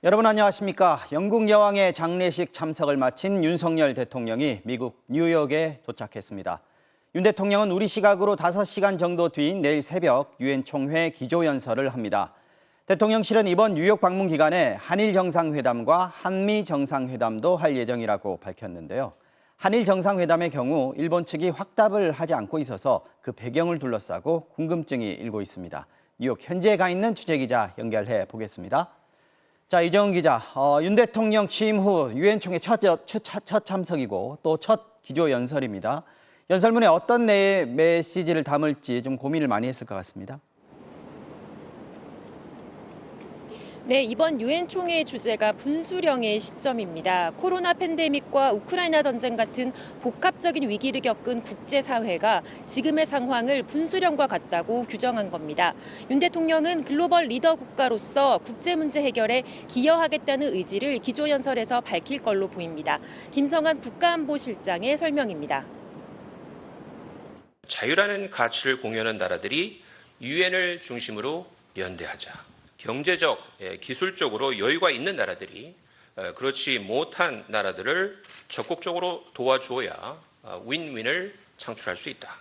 여러분 안녕하십니까? 영국 여왕의 장례식 참석을 마친 윤석열 대통령이 미국 뉴욕에 도착했습니다. 윤 대통령은 우리 시각으로 5시간 정도 뒤인 내일 새벽 유엔 총회 기조연설을 합니다. 대통령실은 이번 뉴욕 방문 기간에 한일 정상회담과 한미 정상회담도 할 예정이라고 밝혔는데요. 한일 정상회담의 경우 일본 측이 확답을 하지 않고 있어서 그 배경을 둘러싸고 궁금증이 일고 있습니다. 뉴욕 현지에 가 있는 취재기자 연결해 보겠습니다. 자, 이정은 기자, 윤 대통령 취임 후 유엔 총회 첫 참석이고 또 첫 기조연설입니다. 연설문에 어떤 메시지를 담을지 좀 고민을 많이 했을 것 같습니다. 네, 이번 유엔 총회의 주제가 분수령의 시점입니다. 코로나 팬데믹과 우크라이나 전쟁 같은 복합적인 위기를 겪은 국제사회가 지금의 상황을 분수령과 같다고 규정한 겁니다. 윤 대통령은 글로벌 리더 국가로서 국제 문제 해결에 기여하겠다는 의지를 기조연설에서 밝힐 걸로 보입니다. 김성한 국가안보실장의 설명입니다. 자유라는 가치를 공유하는 나라들이 유엔을 중심으로 연대하자. 경제적, 기술적으로 여유가 있는 나라들이 그렇지 못한 나라들을 적극적으로 도와주어야 윈윈을 창출할 수 있다.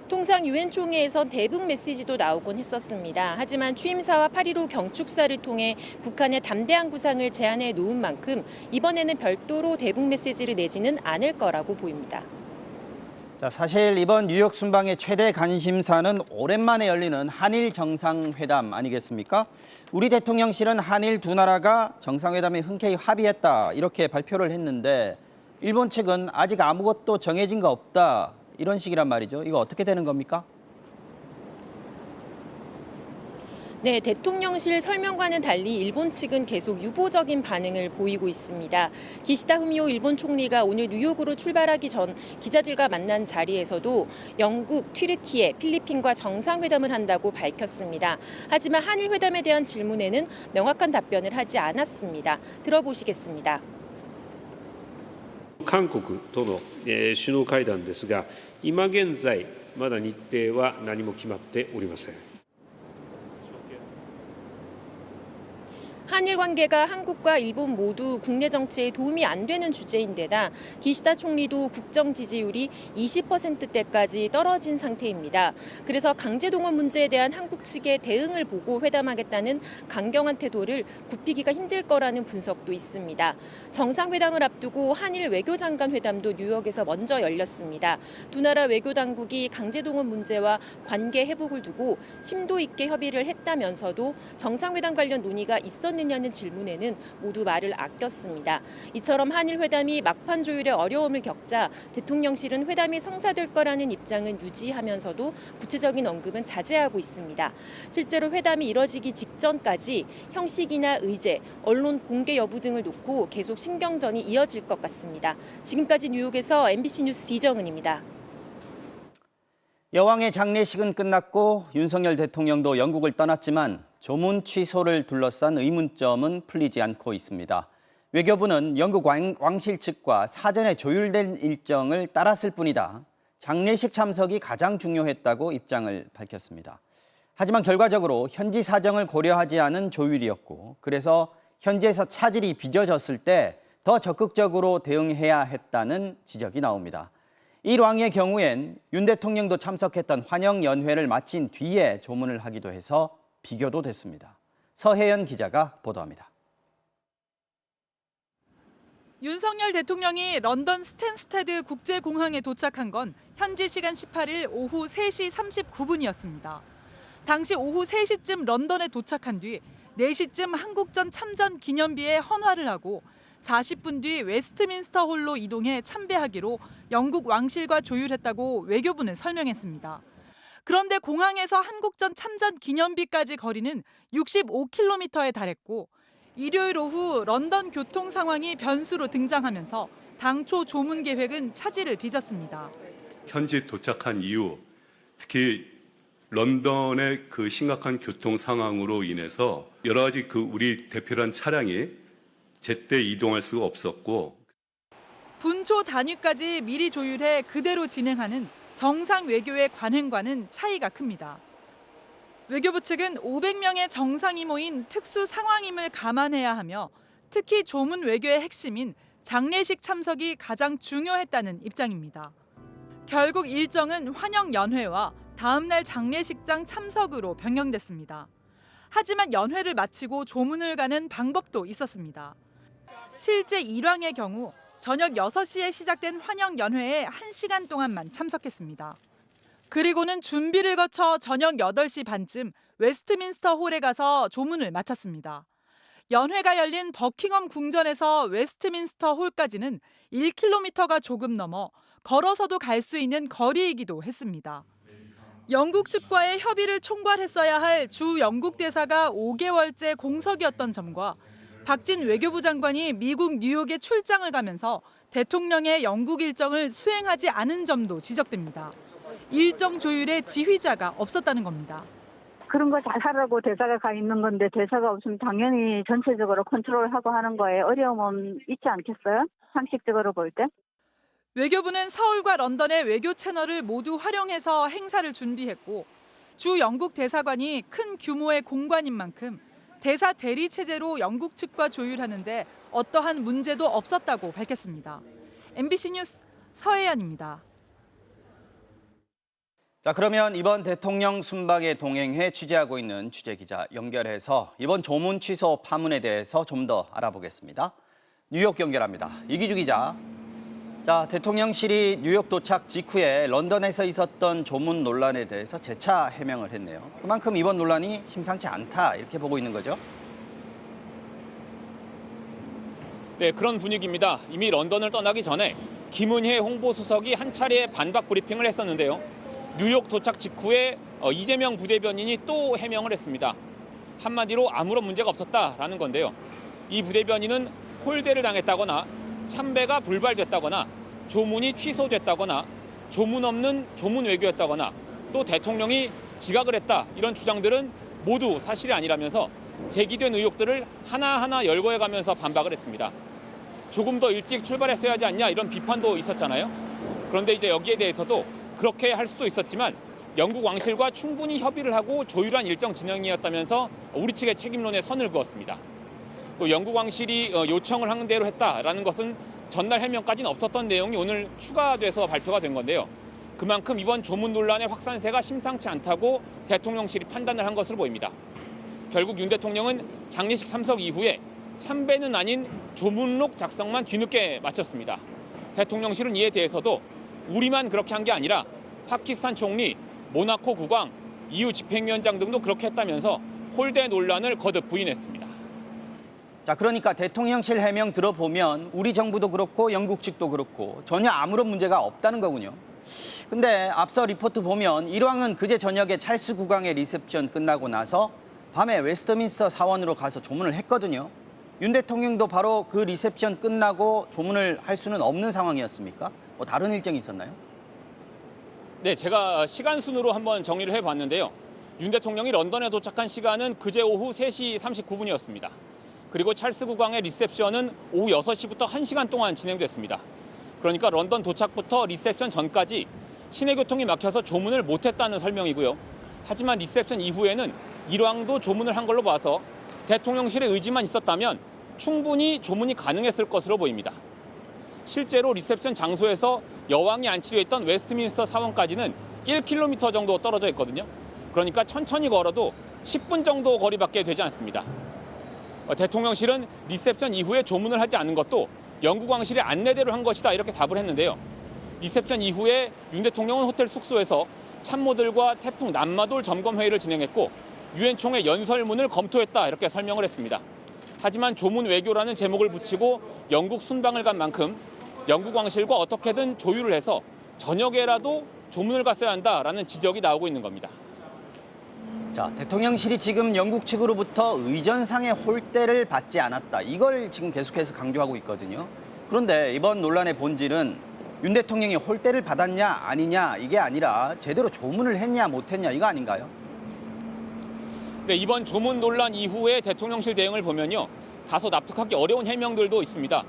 통상 유엔 총회에선 대북 메시지도 나오곤 했었습니다. 하지만 취임사와 8.15 경축사를 통해 북한의 담대한 구상을 제안해 놓은 만큼 이번에는 별도로 대북 메시지를 내지는 않을 거라고 보입니다. 자, 사실 이번 뉴욕 순방의 최대 관심사는 오랜만에 열리는 한일 정상회담 아니겠습니까? 우리 대통령실은 한일 두 나라가 정상회담에 흔쾌히 합의했다 이렇게 발표를 했는데 일본 측은 아직 아무것도 정해진 거 없다 이런 식이란 말이죠. 이거 어떻게 되는 겁니까? 네, 대통령실 설명과는 달리 일본 측은 계속 유보적인 반응을 보이고 있습니다. 기시다 후미오 일본 총리가 오늘 뉴욕으로 출발하기 전 기자들과 만난 자리에서도 영국, 튀르키예, 필리핀과 정상회담을 한다고 밝혔습니다. 하지만 한일 회담에 대한 질문에는 명확한 답변을 하지 않았습니다. 들어보시겠습니다. 韓国との首脳会談ですが、今現在まだ日程は何も決まっておりません。 한일 관계가 한국과 일본 모두 국내 정치에 도움이 안 되는 주제인데다 기시다 총리도 국정 지지율이 20%대까지 떨어진 상태입니다. 그래서 강제동원 문제에 대한 한국 측의 대응을 보고 회담하겠다는 강경한 태도를 굽히기가 힘들 거라는 분석도 있습니다. 정상회담을 앞두고 한일 외교장관 회담도 뉴욕에서 먼저 열렸습니다. 두 나라 외교당국이 강제동원 문제와 관계 회복을 두고 심도 있게 협의를 했다면서도 정상회담 관련 논의가 있었느냐는 질문에는 모두 말을 아꼈습니다. 이처럼 한일 회담이 막판 조율에 어려움을 겪자 대통령실은 회담이 성사될 거라는 입장은 유지하면서도 구체적인 언급은 자제하고 있습니다. 실제로 회담이 이뤄지기 직전까지 형식이나 의제, 언론 공개 여부 등을 놓고 계속 신경전이 이어질 것 같습니다. 지금까지 뉴욕에서 MBC 뉴스 이정은입니다. 여왕의 장례식은 끝났고 윤석열 대통령도 영국을 떠났지만 조문 취소를 둘러싼 의문점은 풀리지 않고 있습니다. 외교부는 영국 왕실 측과 사전에 조율된 일정을 따랐을 뿐이다. 장례식 참석이 가장 중요했다고 입장을 밝혔습니다. 하지만 결과적으로 현지 사정을 고려하지 않은 조율이었고 그래서 현지에서 차질이 빚어졌을 때 더 적극적으로 대응해야 했다는 지적이 나옵니다. 일왕의 경우엔 윤 대통령도 참석했던 환영연회를 마친 뒤에 조문을 하기도 해서 비교도 됐습니다. 서혜연 기자가 보도합니다. 윤석열 대통령이 런던 스탠스테드 국제공항에 도착한 건 현지 시간 18일 오후 3시 39분이었습니다. 당시 오후 3시쯤 런던에 도착한 뒤 4시쯤 한국전 참전 기념비에 헌화를 하고 40분 뒤 웨스트민스터 홀로 이동해 참배하기로 영국 왕실과 조율했다고 외교부는 설명했습니다. 그런데 공항에서 한국전 참전 기념비까지 거리는 65km에 달했고 일요일 오후 런던 교통 상황이 변수로 등장하면서 당초 조문 계획은 차질을 빚었습니다. 현지 도착한 이후 특히 런던의 그 심각한 교통 상황으로 인해서 여러 가지 우리 대표란 차량이 제때 이동할 수가 없었고 분초 단위까지 미리 조율해 그대로 진행하는 정상 외교의 관행과는 차이가 큽니다. 외교부 측은 500명의 정상이 모인 특수 상황임을 감안해야 하며 특히 조문 외교의 핵심인 장례식 참석이 가장 중요했다는 입장입니다. 결국 일정은 환영 연회와 다음 날 장례식장 참석으로 변경됐습니다. 하지만 연회를 마치고 조문을 가는 방법도 있었습니다. 실제 일왕의 경우 저녁 6시에 시작된 환영 연회에 1시간 동안만 참석했습니다. 그리고는 준비를 거쳐 저녁 8시 반쯤 웨스트민스터 홀에 가서 조문을 마쳤습니다. 연회가 열린 버킹엄 궁전에서 웨스트민스터 홀까지는 1km가 조금 넘어 걸어서도 갈 수 있는 거리이기도 했습니다. 영국 측과의 협의를 총괄했어야 할 주 영국 대사가 5개월째 공석이었던 점과 박진 외교부 장관이 미국 뉴욕에 출장을 가면서 대통령의 영국 일정을 수행하지 않은 점도 지적됩니다. 일정 조율에 지휘자가 없었다는 겁니다. 그런 거 잘 하라고 대사가 가 있는 건데 대사가 없으면 당연히 전체적으로 컨트롤하고 하는 거에 어려움은 있지 않겠어요? 상식적으로 볼 때? 외교부는 서울과 런던의 외교 채널을 모두 활용해서 행사를 준비했고 주 영국 대사관이 큰 규모의 공관인 만큼 대사 대리 체제로 영국 측과 조율하는데 어떠한 문제도 없었다고 밝혔습니다. MBC 뉴스 서혜연입니다. 자, 그러면 이번 대통령 순방에 동행해 취재하고 있는 취재기자 연결해서 이번 조문 취소 파문에 대해서 좀 더 알아보겠습니다. 뉴욕 연결합니다. 이기주 기자. 자, 대통령실이 뉴욕 도착 직후에 런던에서 있었던 조문 논란에 대해서 재차 해명을 했네요. 그만큼 이번 논란이 심상치 않다 이렇게 보고 있는 거죠? 네, 그런 분위기입니다. 이미 런던을 떠나기 전에 김은혜 홍보수석이 한 차례 반박 브리핑을 했었는데요. 뉴욕 도착 직후에 이재명 부대변인이 또 해명을 했습니다. 한마디로 아무런 문제가 없었다라는 건데요. 이 부대변인은 홀대를 당했다거나 참배가 불발됐다거나 조문이 취소됐다거나 조문 없는 조문 외교였다거나 또 대통령이 지각을 했다 이런 주장들은 모두 사실이 아니라면서 제기된 의혹들을 하나하나 열거해가면서 반박을 했습니다. 조금 더 일찍 출발했어야 하지 않냐 이런 비판도 있었잖아요. 그런데 이제 여기에 대해서도 그렇게 할 수도 있었지만 영국 왕실과 충분히 협의를 하고 조율한 일정 진행이었다면서 우리 측의 책임론에 선을 그었습니다. 또 영국 왕실이 요청을 한 대로 했다라는 것은 전날 해명까지는 없었던 내용이 오늘 추가돼서 발표가 된 건데요. 그만큼 이번 조문 논란의 확산세가 심상치 않다고 대통령실이 판단을 한 것으로 보입니다. 결국 윤 대통령은 장례식 참석 이후에 참배는 아닌 조문록 작성만 뒤늦게 마쳤습니다. 대통령실은 이에 대해서도 우리만 그렇게 한 게 아니라 파키스탄 총리, 모나코 국왕, EU 집행위원장 등도 그렇게 했다면서 홀대 논란을 거듭 부인했습니다. 자, 그러니까 대통령실 해명 들어보면 우리 정부도 그렇고 영국 측도 그렇고 전혀 아무런 문제가 없다는 거군요. 근데 앞서 리포트 보면 일왕은 그제 저녁에 찰스 국왕의 리셉션 끝나고 나서 밤에 웨스트민스터 사원으로 가서 조문을 했거든요. 윤 대통령도 바로 그 리셉션 끝나고 조문을 할 수는 없는 상황이었습니까? 뭐 다른 일정이 있었나요? 네, 제가 시간 순으로 한번 정리를 해봤는데요. 윤 대통령이 런던에 도착한 시간은 그제 오후 3시 39분이었습니다. 그리고 찰스 국왕의 리셉션은 오후 6시부터 1시간 동안 진행됐습니다. 그러니까 런던 도착부터 리셉션 전까지 시내 교통이 막혀서 조문을 못했다는 설명이고요. 하지만 리셉션 이후에는 일왕도 조문을 한 걸로 봐서 대통령실의 의지만 있었다면 충분히 조문이 가능했을 것으로 보입니다. 실제로 리셉션 장소에서 여왕이 안치되어 있던 웨스트민스터 사원까지는 1km 정도 떨어져 있거든요. 그러니까 천천히 걸어도 10분 정도 거리밖에 되지 않습니다. 대통령실은 리셉션 이후에 조문을 하지 않은 것도 영국 왕실의 안내대로 한 것이다 이렇게 답을 했는데요. 리셉션 이후에 윤 대통령은 호텔 숙소에서 참모들과 태풍 남마돌 점검 회의를 진행했고 유엔 총회 연설문을 검토했다 이렇게 설명을 했습니다. 하지만 조문 외교라는 제목을 붙이고 영국 순방을 간 만큼 영국 왕실과 어떻게든 조율을 해서 저녁에라도 조문을 갔어야 한다라는 지적이 나오고 있는 겁니다. 자, 대통령실이 지금 영국 측으로부터 의전상의 홀대를 받지 않았다. 이걸 지금 계속해서 강조하고 있거든요. 그런데 이번 논란의 본질은 윤 대통령이 홀대를 받았냐 아니냐 이게 아니라 제대로 조문을 했냐 못했냐 이거 아닌가요? 네, 이번 조문 논란 이후에 대통령실 대응을 보면요. 다소 납득하기 어려운 해명들도 있습니다.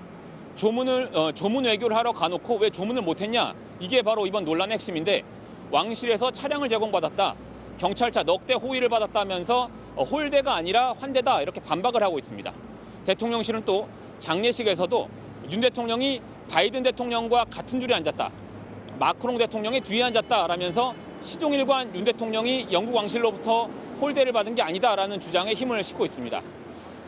조문 외교를 하러 가놓고 왜 조문을 못했냐? 이게 바로 이번 논란의 핵심인데 왕실에서 차량을 제공받았다. 경찰차 넉 대 호위를 받았다면서 홀대가 아니라 환대다 이렇게 반박을 하고 있습니다. 대통령실은 또 장례식에서도 윤 대통령이 바이든 대통령과 같은 줄에 앉았다. 마크롱 대통령이 뒤에 앉았다라면서 시종일관 윤 대통령이 영국 왕실로부터 홀대를 받은 게 아니다라는 주장에 힘을 싣고 있습니다.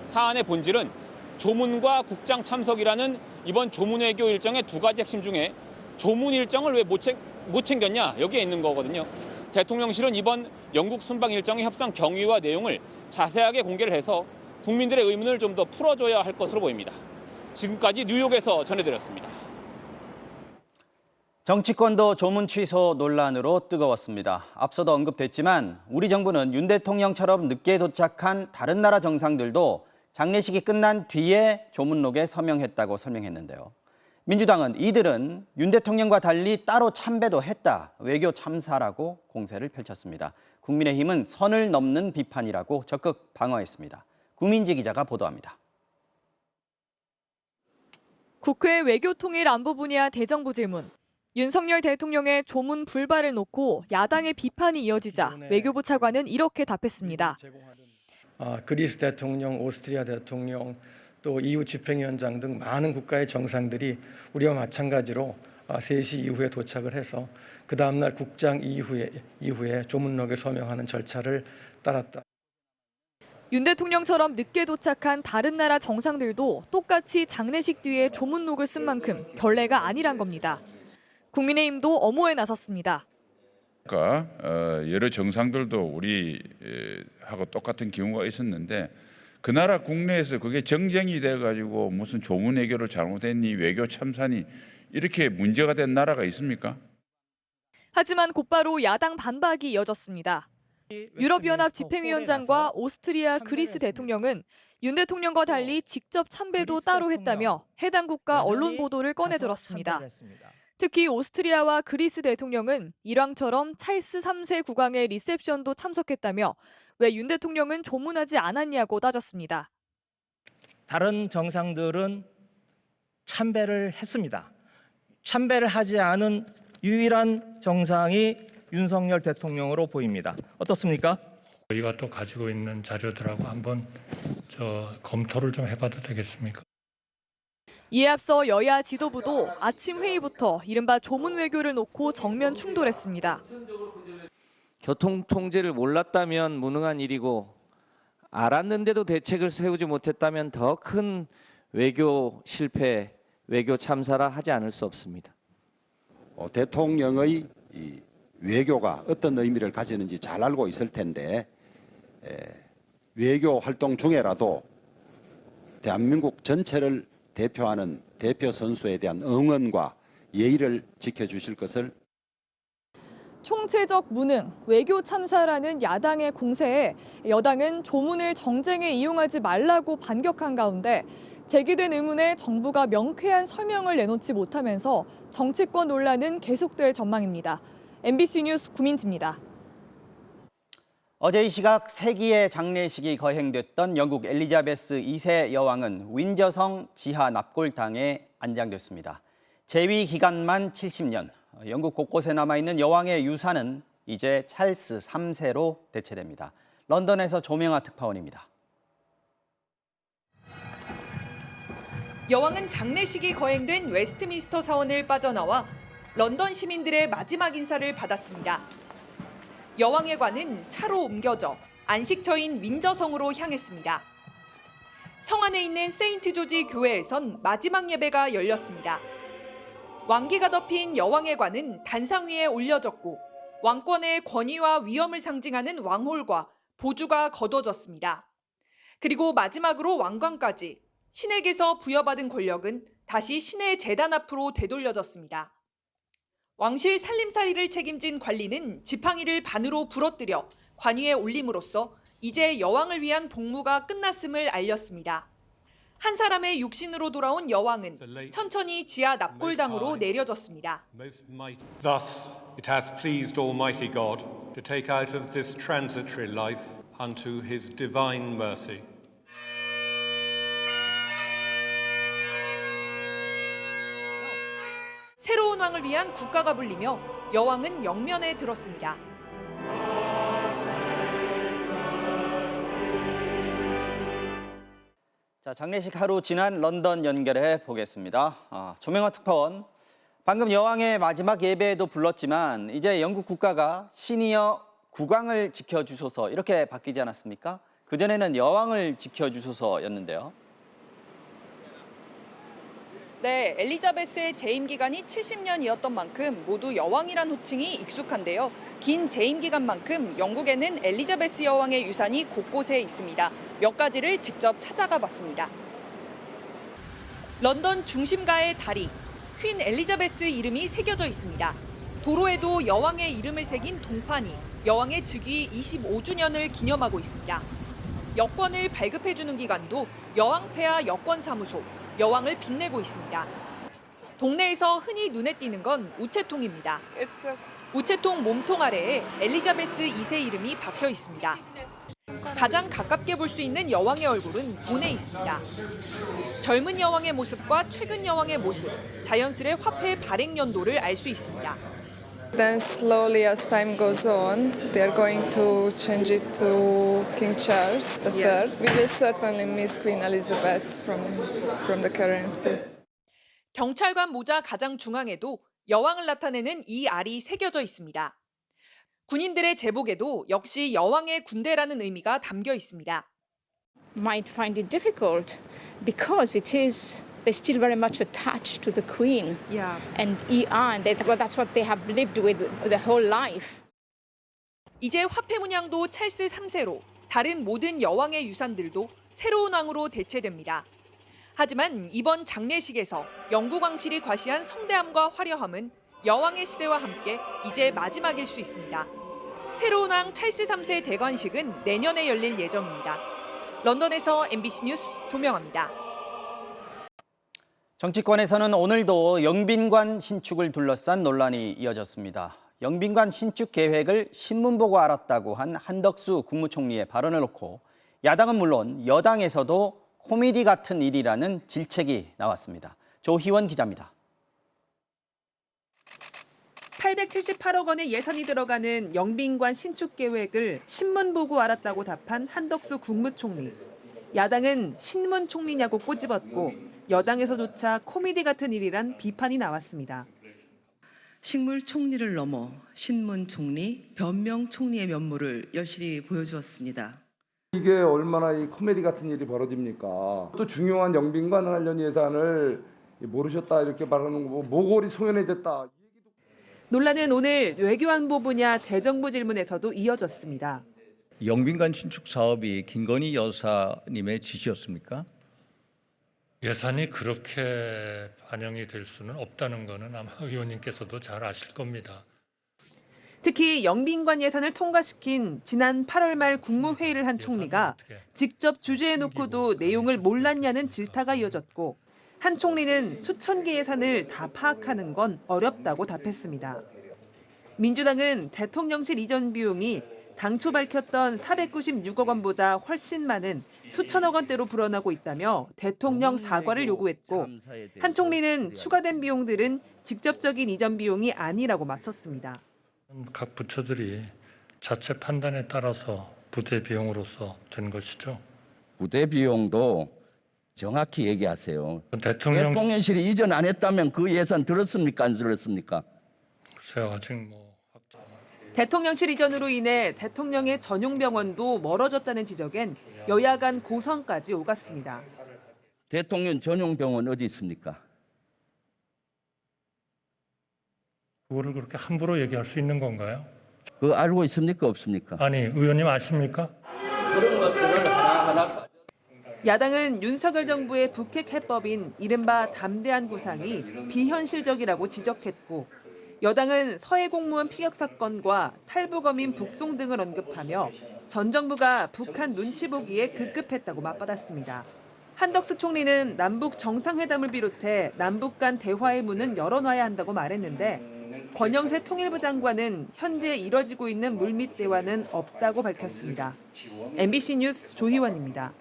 사안의 본질은 조문과 국장 참석이라는 이번 조문 외교 일정의 두 가지 핵심 중에 조문 일정을 왜 못 챙겼냐 여기에 있는 거거든요. 대통령실은 이번 영국 순방 일정의 협상 경위와 내용을 자세하게 공개를 해서 국민들의 의문을 좀 더 풀어줘야 할 것으로 보입니다. 지금까지 뉴욕에서 전해드렸습니다. 정치권도 조문 취소 논란으로 뜨거웠습니다. 앞서도 언급됐지만 우리 정부는 윤 대통령처럼 늦게 도착한 다른 나라 정상들도 장례식이 끝난 뒤에 조문록에 서명했다고 설명했는데요. 민주당은 이들은 윤 대통령과 달리 따로 참배도 했다, 외교 참사라고 공세를 펼쳤습니다. 국민의힘은 선을 넘는 비판이라고 적극 방어했습니다. 구민지 기자가 보도합니다. 국회 외교통일안보 분야 대정부 질문. 윤석열 대통령의 조문 불발을 놓고 야당의 비판이 이어지자 외교부 차관은 이렇게 답했습니다. 그리스 대통령, 오스트리아 대통령, 또 EU 집행위원장 등 많은 국가의 정상들이 우리와 마찬가지로 3시 이후에 도착을 해서 그 다음 날 국장 이후에 조문록에 서명하는 절차를 따랐다. 윤 대통령처럼 늦게 도착한 다른 나라 정상들도 똑같이 장례식 뒤에 조문록을 쓴 만큼 결례가 아니란 겁니다. 국민의힘도 엄호에 나섰습니다. 여러 정상들도 우리하고 똑같은 경우가 있었는데 그 나라 국내에서 그게 정쟁이 돼가지고 무슨 조문 외교를 잘못했니, 외교 참사니 이렇게 문제가 된 나라가 있습니까? 하지만 곧바로 야당 반박이 이어졌습니다. 유럽연합 집행위원장과 오스트리아, 그리스 대통령은 윤 대통령과 달리 직접 참배도 따로 했다며 해당 국가 언론 보도를 꺼내들었습니다. 특히 오스트리아와 그리스 대통령은 일왕처럼 찰스 3세 국왕의 리셉션도 참석했다며 왜 윤 대통령은 조문하지 않았냐고 따졌습니다. 다른 정상들은 참배를 했습니다. 참배를 하지 않은 유일한 정상이 윤석열 대통령으로 보입니다. 어떻습니까? 저희가 또 가지고 있는 자료들하고 한번 검토를 좀 해봐도 되겠습니까? 이에 앞서 여야 지도부도 아침 회의부터 이른바 조문 외교를 놓고 정면 충돌했습니다. 교통 통제를 몰랐다면 무능한 일이고 알았는데도 대책을 세우지 못했다면 더 큰 외교 실패, 외교 참사라 하지 않을 수 없습니다. 대통령의 외교가 어떤 의미를 가지는지 잘 알고 있을 텐데 외교 활동 중에라도 대한민국 전체를 대표하는 대표 선수에 대한 응원과 예의를 지켜주실 것을. 총체적 무능, 외교 참사라는 야당의 공세에 여당은 조문을 정쟁에 이용하지 말라고 반격한 가운데 제기된 의문에 정부가 명쾌한 설명을 내놓지 못하면서 정치권 논란은 계속될 전망입니다. MBC 뉴스 구민지입니다. 어제 이 시각 세기의 장례식이 거행됐던 영국 엘리자베스 2세 여왕은 윈저성 지하 납골당에 안장됐습니다. 재위 기간만 70년, 영국 곳곳에 남아있는 여왕의 유산은 이제 찰스 3세로 대체됩니다. 런던에서 조명아 특파원입니다. 여왕은 장례식이 거행된 웨스트민스터 사원을 빠져나와 런던 시민들의 마지막 인사를 받았습니다. 여왕의 관은 차로 옮겨져 안식처인 윈저성으로 향했습니다. 성 안에 있는 세인트 조지 교회에선 마지막 예배가 열렸습니다. 왕기가 덮인 여왕의 관은 단상 위에 올려졌고 왕권의 권위와 위엄을 상징하는 왕홀과 보주가 거둬졌습니다. 그리고 마지막으로 왕관까지 신에게서 부여받은 권력은 다시 신의 제단 앞으로 되돌려졌습니다. 왕실 살림살이를 책임진 관리는 지팡이를 반으로 부러뜨려 관위에 올림으로써 이제 여왕을 위한 복무가 끝났음을 알렸습니다. 한 사람의 육신으로 돌아온 여왕은 천천히 지하 납골당으로 내려졌습니다. Thus it hath pleased Almighty God to take out of this transitory life unto his divine mercy. 새로운 왕을 위한 국가가 불리며 여왕은 영면에 들었습니다. 자, 장례식 하루 지난 런던 연결해 보겠습니다. 조명호 특파원, 방금 여왕의 마지막 예배에도 불렀지만 이제 영국 국가가 시니어 국왕을 지켜주소서 이렇게 바뀌지 않았습니까? 그전에는 여왕을 지켜주소서였는데요. 네, 엘리자베스의 재임 기간이 70년이었던 만큼 모두 여왕이란 호칭이 익숙한데요. 긴 재임 기간만큼 영국에는 엘리자베스 여왕의 유산이 곳곳에 있습니다. 몇 가지를 직접 찾아가 봤습니다. 런던 중심가의 다리, 퀸 엘리자베스 이름이 새겨져 있습니다. 도로에도 여왕의 이름을 새긴 동판이 여왕의 즉위 25주년을 기념하고 있습니다. 여권을 발급해주는 기관도 여왕폐하 여권사무소, 여왕을 빛내고 있습니다. 동네에서 흔히 눈에 띄는 건 우체통입니다. 우체통 몸통 아래에 엘리자베스 2세 이름이 박혀 있습니다. 가장 가깝게 볼 수 있는 여왕의 얼굴은 돈에 있습니다. 젊은 여왕의 모습과 최근 여왕의 모습, 자연스레 화폐 발행 연도를 알 수 있습니다. Then slowly as time goes on, they are going to change it to King Charles III. We will certainly miss Queen Elizabeth from the currency. 경찰관 모자 가장 중앙에도 여왕을 나타내는 이 알이 새겨져 있습니다. 군인들의 제복에도 역시 여왕의 군대라는 의미가 담겨 있습니다. Might find it difficult because they're still very much attached to the Queen. Yeah. And that's what they have lived with their whole life. 이제 화폐 문양도 찰스 3세로 다른 모든 여왕의 유산들도 새로운 왕으로 대체됩니다. 하지만 이번 장례식에서 영국 왕실이 과시한 성대함과 화려함은 여왕의 시대와 함께 이제 마지막일 수 있습니다. 새로운 왕 찰스 3세 대관식은 내년에 열릴 예정입니다. 런던에서 MBC 뉴스 조명아입니다. 정치권에서는 오늘도 영빈관 신축을 둘러싼 논란이 이어졌습니다. 영빈관 신축 계획을 신문 보고 알았다고 한 한덕수 국무총리의 발언을 놓고 야당은 물론 여당에서도 코미디 같은 일이라는 질책이 나왔습니다. 조희원 기자입니다. 878억 원의 예산이 들어가는 영빈관 신축 계획을 신문 보고 알았다고 답한 한덕수 국무총리. 야당은 신문 총리냐고 꼬집었고 여당에서조차 코미디 같은 일이란 비판이 나왔습니다. 식물 총리를 넘어 신문 총리, 변명 총리의 면모를 여실히 보여주었습니다. 이게 얼마나 이 코미디 같은 일이 벌어집니까? 또 중요한 영빈관 관련 예산을 모르셨다 이렇게 말하는 거 모골이 소연해졌다. 논란은 오늘 외교안보 분야 대정부 질문에서도 이어졌습니다. 영빈관 신축 사업이 김건희 여사님의 지시였습니까? 예산이 그렇게 반영이 될 수는 없다는 것은 아마 의원님께서도 잘 아실 겁니다. 특히 영빈관 예산을 통과시킨 지난 8월 말 국무회의를 한 총리가 직접 주재해놓고도 내용을 몰랐냐는 질타가 이어졌고 한 총리는 수천 개 예산을 다 파악하는 건 어렵다고 답했습니다. 민주당은 대통령실 이전 비용이 당초 밝혔던 496억 원보다 훨씬 많은 수천억 원대로 불어나고 있다며 대통령 사과를 요구했고 한 총리는 추가된 비용들은 직접적인 이전 비용이 아니라고 맞섰습니다. 각 부처들이 자체 판단에 따라서 부대 비용으로서 된 것이죠. 부대 비용도 정확히 얘기하세요. 대통령실이 이전 안 했다면 그 예산 들었습니까? 안 들었습니까? 글쎄요, 아직 대통령실 이전으로 인해 대통령의 전용 병원도 멀어졌다는 지적엔 여야 간 고성까지 오갔습니다. 대통령 전용 병원 어디 있습니까? 그거를 그렇게 함부로 얘기할 수 있는 건가요? 그거 알고 있습니까? 없습니까? 아니, 의원님 아십니까? 그런 것들을 하나하나. 야당은 윤석열 정부의 북핵 해법인 이른바 담대한 구상이 비현실적이라고 지적했고 여당은 서해 공무원 피격 사건과 탈북어민 북송 등을 언급하며 전 정부가 북한 눈치 보기에 급급했다고 맞받았습니다. 한덕수 총리는 남북 정상회담을 비롯해 남북 간 대화의 문은 열어놔야 한다고 말했는데 권영세 통일부 장관은 현재 이뤄지고 있는 물밑 대화는 없다고 밝혔습니다. MBC 뉴스 조희원입니다.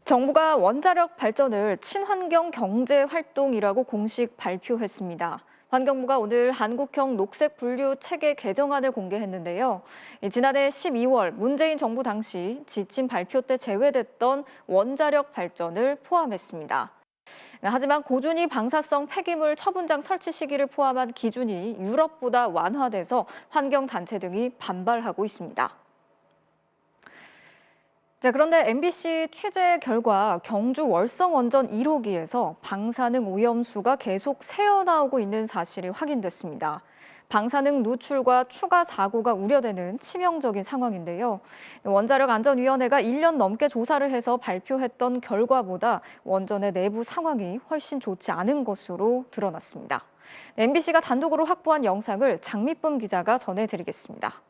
정부가 원자력 발전을 친환경 경제 활동이라고 공식 발표했습니다. 환경부가 오늘 한국형 녹색 분류 체계 개정안을 공개했는데요. 지난해 12월 문재인 정부 당시 지침 발표 때 제외됐던 원자력 발전을 포함했습니다. 하지만 고준위 방사성 폐기물 처분장 설치 시기를 포함한 기준이 유럽보다 완화돼서 환경단체 등이 반발하고 있습니다. 그런데 MBC 취재 결과 경주 월성 원전 1호기에서 방사능 오염수가 계속 새어나오고 있는 사실이 확인됐습니다. 방사능 누출과 추가 사고가 우려되는 치명적인 상황인데요. 원자력안전위원회가 1년 넘게 조사를 해서 발표했던 결과보다 원전의 내부 상황이 훨씬 좋지 않은 것으로 드러났습니다. MBC가 단독으로 확보한 영상을 장미쁨 기자가 전해드리겠습니다.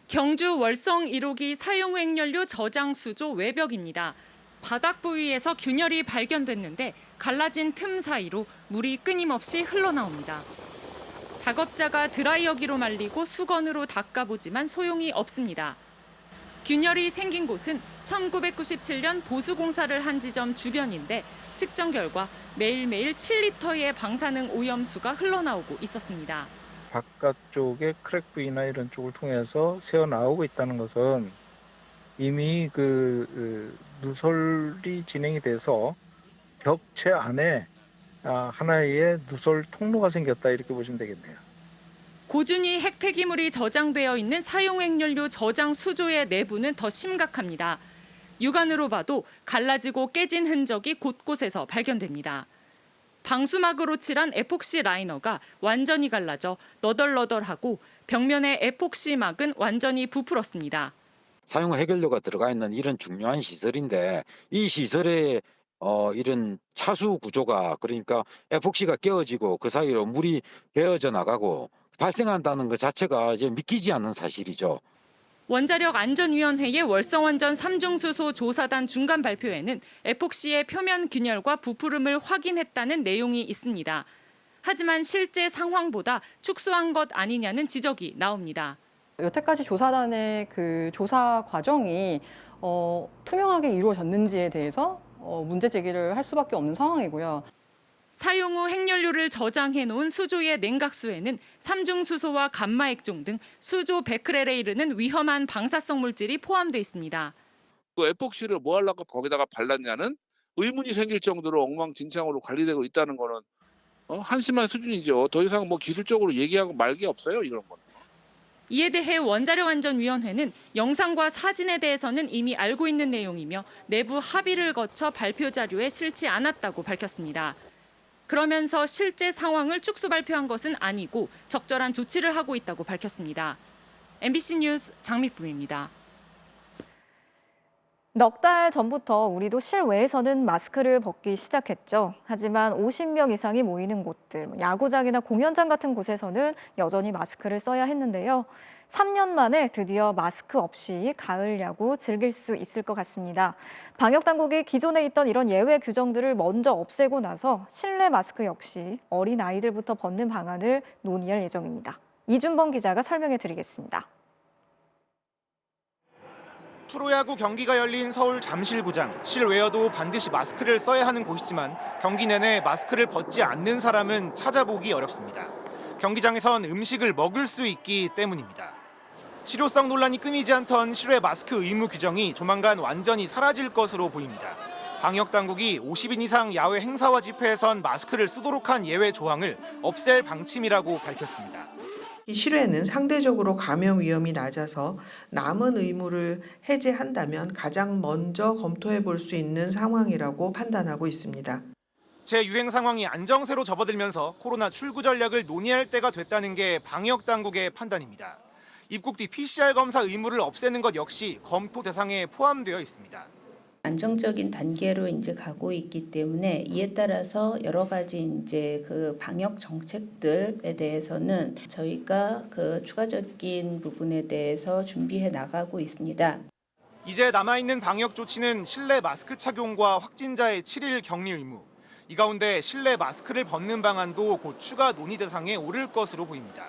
경주 월성 1호기 사용 핵연료 저장 수조 외벽입니다. 바닥 부위에서 균열이 발견됐는데 갈라진 틈 사이로 물이 끊임없이 흘러나옵니다. 작업자가 드라이어기로 말리고 수건으로 닦아보지만 소용이 없습니다. 균열이 생긴 곳은 1997년 보수공사를 한 지점 주변인데 측정 결과 매일매일 7리터의 방사능 오염수가 흘러나오고 있었습니다. 바깥쪽에 크랙 부위나 이런 쪽을 통해서 새어 나오고 있다는 것은 이미 누설이 진행이 돼서 벽체 안에 하나의 누설 통로가 생겼다 이렇게 보시면 되겠네요. 고준위 핵 폐기물이 저장되어 있는 사용 핵연료 저장 수조의 내부는 더 심각합니다. 육안으로 봐도 갈라지고 깨진 흔적이 곳곳에서 발견됩니다. 방수막으로 칠한 에폭시 라이너가 완전히 갈라져 너덜너덜하고 벽면의 에폭시 막은 완전히 부풀었습니다. 사용 핵연료가 들어가 있는 이런 중요한 시설인데 이 시설에 이런 차수 구조가 그러니까 에폭시가 깨어지고 그 사이로 물이 베어져 나가고 발생한다는 것 자체가 이제 믿기지 않는 사실이죠. 원자력안전위원회의 월성원전 3중수소 조사단 중간 발표에는 에폭시의 표면 균열과 부푸름을 확인했다는 내용이 있습니다. 하지만 실제 상황보다 축소한 것 아니냐는 지적이 나옵니다. 여태까지 조사단의 그 조사 과정이 투명하게 이루어졌는지에 대해서 문제 제기를 할 수밖에 없는 상황이고요. 사용 후 핵연료를 저장해 놓은 수조의 냉각수에는 삼중수소와 감마액종 등 수조 100크렐에 이르는 위험한 방사성 물질이 포함되어 있습니다. 그 에폭시를 뭐 하려고 거기다가 발랐냐는 의문이 생길 정도로 엉망진창으로 관리되고 있다는 거는 한심한 수준이죠. 더 이상 뭐 기술적으로 얘기하고 말 게 없어요, 이런 건. 이에 대해 원자력안전위원회는 영상과 사진에 대해서는 이미 알고 있는 내용이며 내부 합의를 거쳐 발표 자료에 실지 않았다고 밝혔습니다. 그러면서 실제 상황을 축소 발표한 것은 아니고 적절한 조치를 하고 있다고 밝혔습니다. MBC 뉴스 장미쁨입니다. 넉 달 전부터 우리도 실외에서는 마스크를 벗기 시작했죠. 하지만 50명 이상이 모이는 곳들, 야구장이나 공연장 같은 곳에서는 여전히 마스크를 써야 했는데요. 3년 만에 드디어 마스크 없이 가을 야구 즐길 수 있을 것 같습니다. 방역당국이 기존에 있던 이런 예외 규정들을 먼저 없애고 나서 실내 마스크 역시 어린 아이들부터 벗는 방안을 논의할 예정입니다. 이준범 기자가 설명해 드리겠습니다. 프로야구 경기가 열린 서울 잠실구장. 실외여도 반드시 마스크를 써야 하는 곳이지만 경기 내내 마스크를 벗지 않는 사람은 찾아보기 어렵습니다. 경기장에선 음식을 먹을 수 있기 때문입니다. 실효성 논란이 끊이지 않던 실외 마스크 의무 규정이 조만간 완전히 사라질 것으로 보입니다. 방역당국이 50인 이상 야외 행사와 집회에선 마스크를 쓰도록 한 예외 조항을 없앨 방침이라고 밝혔습니다. 이 실외는 상대적으로 감염 위험이 낮아서 남은 의무를 해제한다면 가장 먼저 검토해 볼 수 있는 상황이라고 판단하고 있습니다. 재유행 상황이 안정세로 접어들면서 코로나 출구 전략을 논의할 때가 됐다는 게 방역당국의 판단입니다. 입국 뒤 PCR 검사 의무를 없애는 것 역시 검토 대상에 포함되어 있습니다. 안정적인 단계로 이제 가고 있기 때문에 이에 따라서 여러 가지 이제 그 방역 정책들에 대해서는 저희가 그 추가적인 부분에 대해서 준비해 나가고 있습니다. 이제 남아있는 방역 조치는 실내 마스크 착용과 확진자의 7일 격리 의무. 이 가운데 실내 마스크를 벗는 방안도 곧 추가 논의 대상에 오를 것으로 보입니다.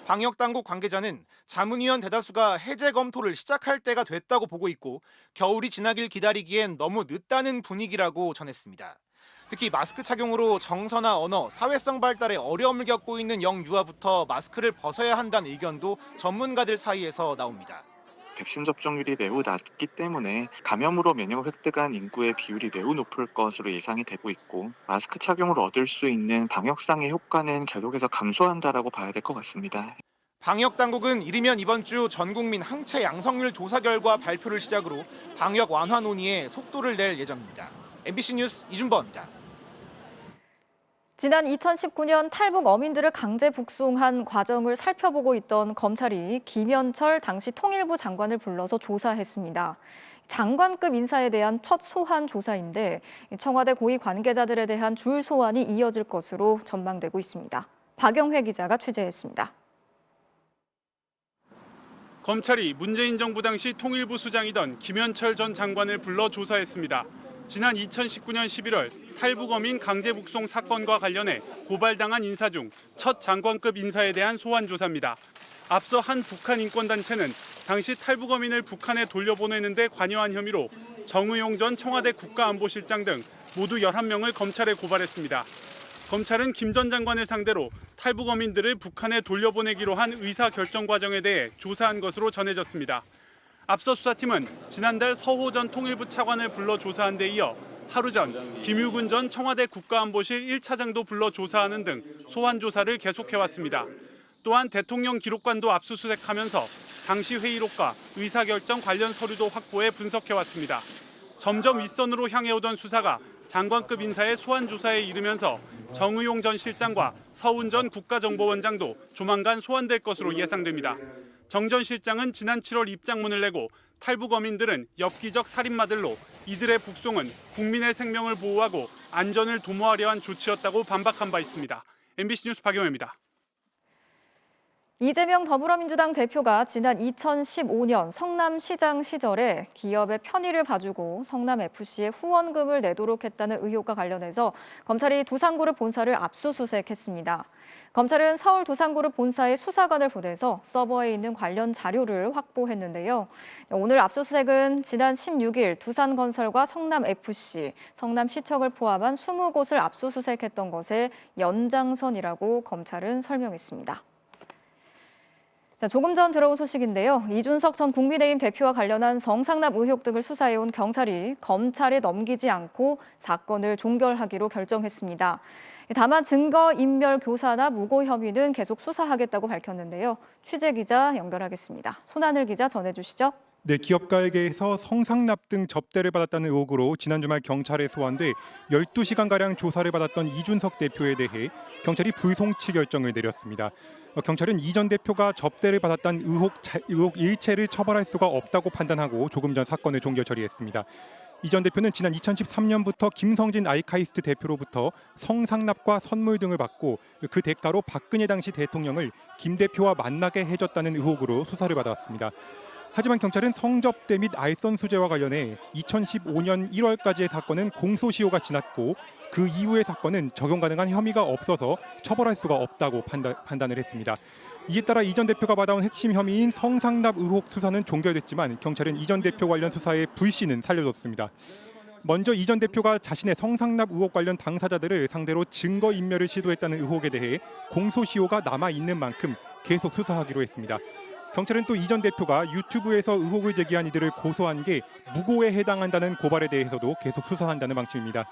방역당국 관계자는 자문위원 대다수가 해제 검토를 시작할 때가 됐다고 보고 있고 겨울이 지나길 기다리기엔 너무 늦다는 분위기라고 전했습니다. 특히 마스크 착용으로 정서나 언어, 사회성 발달에 어려움을 겪고 있는 영유아부터 마스크를 벗어야 한다는 의견도 전문가들 사이에서 나옵니다. 백신 접종률이 매우 낮기 때문에 감염으로 면역을 획득한 인구의 비율이 매우 높을 것으로 예상이 되고 있고 마스크 착용으로 얻을 수 있는 방역상의 효과는 계속해서 감소한다라고 봐야 될 것 같습니다. 방역당국은 이르면 이번 주 전국민 항체 양성률 조사 결과 발표를 시작으로 방역 완화 논의에 속도를 낼 예정입니다. MBC 뉴스 이준범입니다. 지난 2019년 탈북 어민들을 강제 북송한 과정을 살펴보고 있던 검찰이 김현철 당시 통일부 장관을 불러서 조사했습니다. 장관급 인사에 대한 첫 소환 조사인데 청와대 고위 관계자들에 대한 줄 소환이 이어질 것으로 전망되고 있습니다. 박영회 기자가 취재했습니다. 검찰이 문재인 정부 당시 통일부 수장이던 김현철 전 장관을 불러 조사했습니다. 지난 2019년 11월 탈북 어민 강제 북송 사건과 관련해 고발당한 인사 중 첫 장관급 인사에 대한 소환 조사입니다. 앞서 한 북한 인권단체는 당시 탈북 어민을 북한에 돌려보내는 데 관여한 혐의로 정의용 전 청와대 국가안보실장 등 모두 11명을 검찰에 고발했습니다. 검찰은 김 전 장관을 상대로 탈북 어민들을 북한에 돌려보내기로 한 의사결정 과정에 대해 조사한 것으로 전해졌습니다. 앞서 수사팀은 지난달 서호 전 통일부 차관을 불러 조사한 데 이어 하루 전 김유근 전 청와대 국가안보실 1차장도 불러 조사하는 등 소환 조사를 계속해왔습니다. 또한 대통령 기록관도 압수수색하면서 당시 회의록과 의사결정 관련 서류도 확보해 분석해왔습니다. 점점 윗선으로 향해오던 수사가 장관급 인사의 소환 조사에 이르면서 정의용 전 실장과 서훈 전 국가정보원장도 조만간 소환될 것으로 예상됩니다. 정 전 실장은 지난 7월 입장문을 내고 탈북 어민들은 엽기적 살인마들로 이들의 북송은 국민의 생명을 보호하고 안전을 도모하려 한 조치였다고 반박한 바 있습니다. MBC 뉴스 박영혜입니다. 이재명 더불어민주당 대표가 지난 2015년 성남시장 시절에 기업의 편의를 봐주고 성남FC에 후원금을 내도록 했다는 의혹과 관련해서 검찰이 두산그룹 본사를 압수수색했습니다. 검찰은 서울 두산그룹 본사에 수사관을 보내서 서버에 있는 관련 자료를 확보했는데요. 오늘 압수수색은 지난 16일 두산건설과 성남FC, 성남시청을 포함한 20곳을 압수수색했던 것의 연장선이라고 검찰은 설명했습니다. 자, 조금 전 들어온 소식인데요. 이준석 전 국민의힘 대표와 관련한 성상납 의혹 등을 수사해온 경찰이 검찰에 넘기지 않고 사건을 종결하기로 결정했습니다. 다만 증거인멸 교사나 무고 혐의는 계속 수사하겠다고 밝혔는데요. 취재 기자 연결하겠습니다. 손하늘 기자 전해주시죠. 네, 기업가에게서 성상납 등 접대를 받았다는 의혹으로 지난 주말 경찰에 소환돼 12시간가량 조사를 받았던 이준석 대표에 대해 경찰이 불송치 결정을 내렸습니다. 경찰은 이 전 대표가 접대를 받았다는 의혹 일체를 처벌할 수가 없다고 판단하고 조금 전 사건을 종결 처리했습니다. 이 전 대표는 지난 2013년부터 김성진 아이카이스트 대표로부터 성상납과 선물 등을 받고 그 대가로 박근혜 당시 대통령을 김 대표와 만나게 해줬다는 의혹으로 수사를 받아왔습니다. 하지만 경찰은 성접대 및 알선 수재와 관련해 2015년 1월까지의 사건은 공소시효가 지났고 그 이후의 사건은 적용 가능한 혐의가 없어서 처벌할 수가 없다고 판단을 했습니다. 이에 따라 이 전 대표가 받아온 핵심 혐의인 성상납 의혹 수사는 종결됐지만 경찰은 이 전 대표 관련 수사의 불씨는 살려줬습니다. 먼저 이 전 대표가 자신의 성상납 의혹 관련 당사자들을 상대로 증거인멸을 시도했다는 의혹에 대해 공소시효가 남아있는 만큼 계속 수사하기로 했습니다. 경찰은 또 이 전 대표가 유튜브에서 의혹을 제기한 이들을 고소한 게 무고에 해당한다는 고발에 대해서도 계속 수사한다는 방침입니다.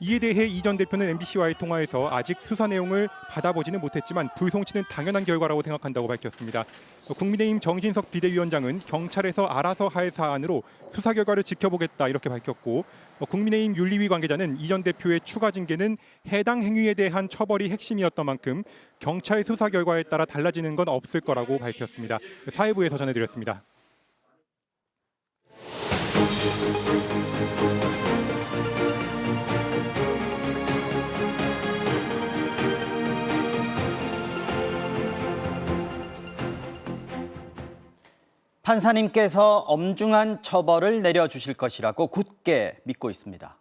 이에 대해 이 전 대표는 MBC와의 통화에서 아직 수사 내용을 받아보지는 못했지만 불송치는 당연한 결과라고 생각한다고 밝혔습니다. 국민의힘 정진석 비대위원장은 경찰에서 알아서 할 사안으로 수사 결과를 지켜보겠다 이렇게 밝혔고 국민의힘 윤리위 관계자는 이 전 대표의 추가 징계는 해당 행위에 대한 처벌이 핵심이었던 만큼 경찰 수사 결과에 따라 달라지는 건 없을 거라고 밝혔습니다. 사회부에서 전해드렸습니다. 판사님께서 엄중한 처벌을 내려주실 것이라고 굳게 믿고 있습니다.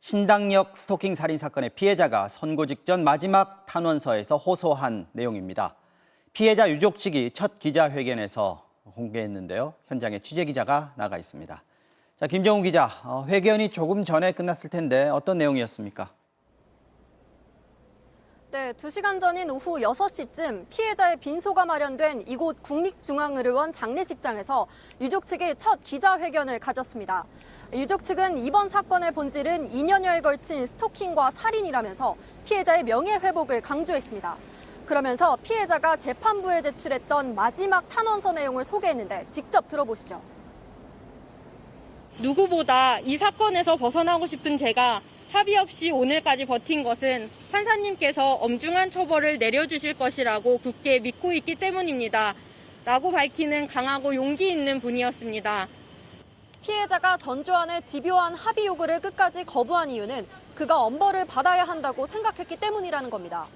신당역 스토킹 살인 사건의 피해자가 선고 직전 마지막 탄원서에서 호소한 내용입니다. 피해자 유족 측이 첫 기자회견에서 공개했는데요. 현장에 취재기자가 나가 있습니다. 자, 김정우 기자, 회견이 조금 전에 끝났을 텐데 어떤 내용이었습니까? 네, 2시간 전인 오후 6시쯤 피해자의 빈소가 마련된 이곳 국립중앙의료원 장례식장에서 유족 측이 첫 기자회견을 가졌습니다. 유족 측은 이번 사건의 본질은 2년여에 걸친 스토킹과 살인이라면서 피해자의 명예회복을 강조했습니다. 그러면서 피해자가 재판부에 제출했던 마지막 탄원서 내용을 소개했는데 직접 들어보시죠. 누구보다 이 사건에서 벗어나고 싶은 제가 합의 없이 오늘까지 버틴 것은 판사님께서 엄중한 처벌을 내려주실 것이라고 굳게 믿고 있기 때문입니다. 라고 밝히는 강하고 용기 있는 분이었습니다. 피해자가 전주환의 집요한 합의 요구를 끝까지 거부한 이유는 그가 엄벌을 받아야 한다고 생각했기 때문이라는 겁니다.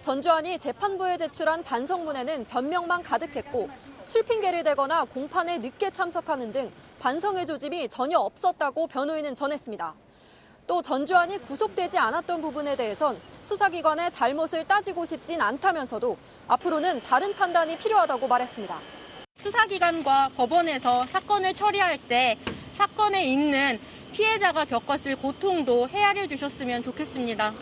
전주환이 재판부에 제출한 반성문에는 변명만 가득했고 술 핑계를 대거나 공판에 늦게 참석하는 등 반성의 조짐이 전혀 없었다고 변호인은 전했습니다. 또 전주환이 구속되지 않았던 부분에 대해선 수사기관의 잘못을 따지고 싶진 않다면서도 앞으로는 다른 판단이 필요하다고 말했습니다. 수사기관과 법원에서 사건을 처리할 때 사건에 있는 피해자가 겪었을 고통도 헤아려 주셨으면 좋겠습니다.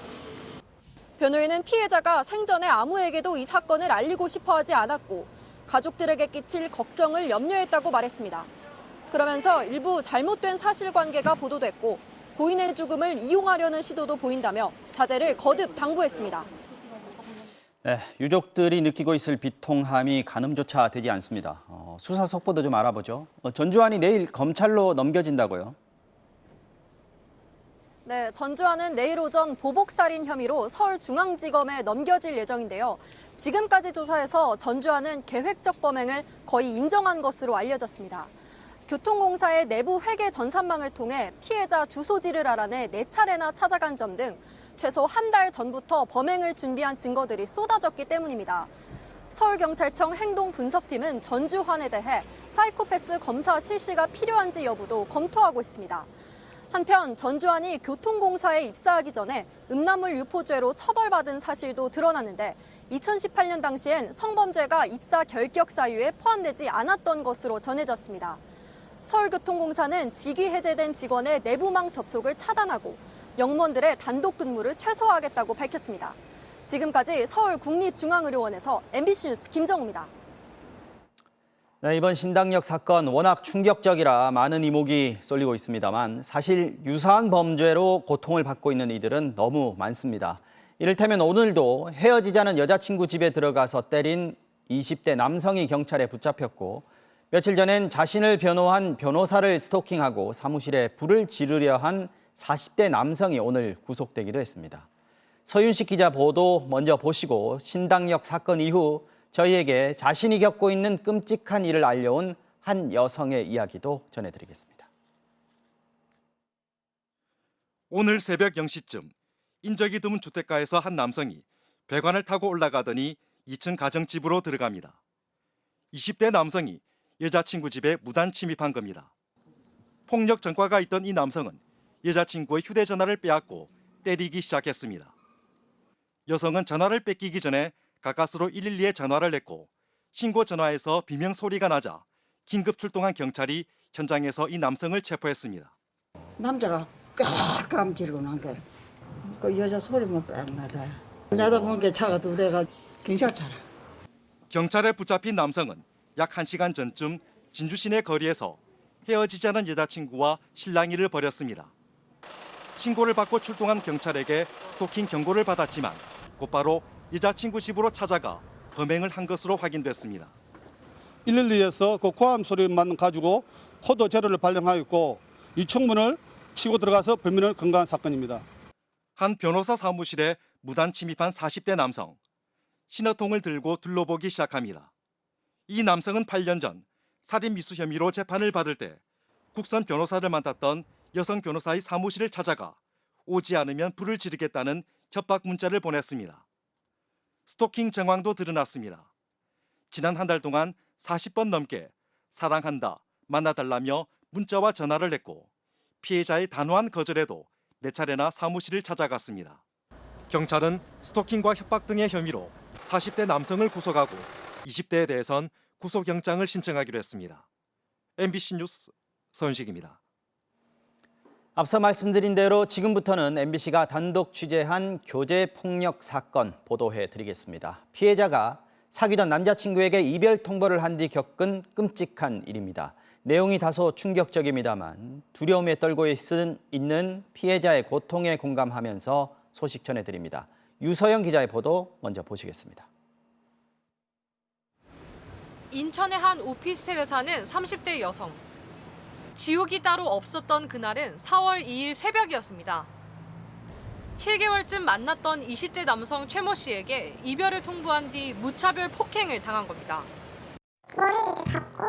변호인은 피해자가 생전에 아무에게도 이 사건을 알리고 싶어 하지 않았고 가족들에게 끼칠 걱정을 염려했다고 말했습니다. 그러면서 일부 잘못된 사실관계가 보도됐고 고인의 죽음을 이용하려는 시도도 보인다며 자제를 거듭 당부했습니다. 네, 유족들이 느끼고 있을 비통함이 가늠조차 되지 않습니다. 수사 속보도 좀 알아보죠. 전주환이 내일 검찰로 넘겨진다고요? 네, 전주환은 내일 오전 보복살인 혐의로 서울중앙지검에 넘겨질 예정인데요. 지금까지 조사에서 전주환은 계획적 범행을 거의 인정한 것으로 알려졌습니다. 교통공사의 내부 회계 전산망을 통해 피해자 주소지를 알아내 4차례나 찾아간 점 등 최소 한 달 전부터 범행을 준비한 증거들이 쏟아졌기 때문입니다. 서울경찰청 행동분석팀은 전주환에 대해 사이코패스 검사 실시가 필요한지 여부도 검토하고 있습니다. 한편 전주환이 교통공사에 입사하기 전에 음란물 유포죄로 처벌받은 사실도 드러났는데 2018년 당시엔 성범죄가 입사 결격 사유에 포함되지 않았던 것으로 전해졌습니다. 서울교통공사는 직위 해제된 직원의 내부망 접속을 차단하고 영무원들의 단독 근무를 최소화하겠다고 밝혔습니다. 지금까지 서울국립중앙의료원에서 MBC 뉴스 김정우입니다. 네, 이번 신당역 사건 워낙 충격적이라 많은 이목이 쏠리고 있습니다만 사실 유사한 범죄로 고통을 받고 있는 이들은 너무 많습니다. 이를테면 오늘도 헤어지자는 여자친구 집에 들어가서 때린 20대 남성이 경찰에 붙잡혔고 며칠 전엔 자신을 변호한 변호사를 스토킹하고 사무실에 불을 지르려 한 40대 남성이 오늘 구속되기도 했습니다. 서윤식 기자 보도 먼저 보시고 신당역 사건 이후 저희에게 자신이 겪고 있는 끔찍한 일을 알려온 한 여성의 이야기도 전해드리겠습니다. 오늘 새벽 0시쯤 인적이 드문 주택가에서 한 남성이 배관을 타고 올라가더니 2층 가정집으로 들어갑니다. 20대 남성이 여자친구 집에 무단 침입한 겁니다. 폭력 전과가 있던 이 남성은 여자친구의 휴대전화를 빼앗고 때리기 시작했습니다. 여성은 전화를 뺏기기 전에 가까스로 112에 전화를 했고 신고 전화에서 비명 소리가 나자 긴급 출동한 경찰이 현장에서 이 남성을 체포했습니다. 남자가 깜깜지르고 난 게 그 여자 소리만 빽 나다. 나다 본 게 차가 2대가 경찰차라. 경찰에 붙잡힌 남성은 약 1시간 전쯤 진주 시내 거리에서 헤어지자는 여자친구와 실랑이를 벌였습니다. 신고를 받고 출동한 경찰에게 스토킹 경고를 받았지만 곧바로 여자친구 집으로 찾아가 범행을 한 것으로 확인됐습니다. 112에서 그 고함 소리만 가지고 코드 제로를 발령하였고 이 청문을 치고 들어가서 범인을 검거한 사건입니다. 한 변호사 사무실에 무단 침입한 40대 남성. 신호통을 들고 둘러보기 시작합니다. 이 남성은 8년 전 살인 미수 혐의로 재판을 받을 때 국선 변호사를 만났던 여성 변호사의 사무실을 찾아가 오지 않으면 불을 지르겠다는 협박 문자를 보냈습니다. 스토킹 정황도 드러났습니다. 지난 한 달 동안 40번 넘게 사랑한다, 만나달라며 문자와 전화를 했고 피해자의 단호한 거절에도 4차례나 사무실을 찾아갔습니다. 경찰은 스토킹과 협박 등의 혐의로 40대 남성을 구속하고 20대에 대해선 구속영장을 신청하기로 했습니다. MBC 뉴스 서은식입니다. 앞서 말씀드린 대로 지금부터는 MBC가 단독 취재한 교제 폭력 사건 보도해 드리겠습니다. 피해자가 사귀던 남자친구에게 이별 통보를 한 뒤 겪은 끔찍한 일입니다. 내용이 다소 충격적입니다만 두려움에 떨고 있는 피해자의 고통에 공감하면서 소식 전해드립니다. 유서영 기자의 보도 먼저 보시겠습니다. 인천의 한 오피스텔에 사는 30대 여성. 지옥이 따로 없었던 그날은 4월 2일 새벽이었습니다. 7개월쯤 만났던 20대 남성 최모 씨에게 이별을 통보한 뒤 무차별 폭행을 당한 겁니다. 머리를 이렇게 잡고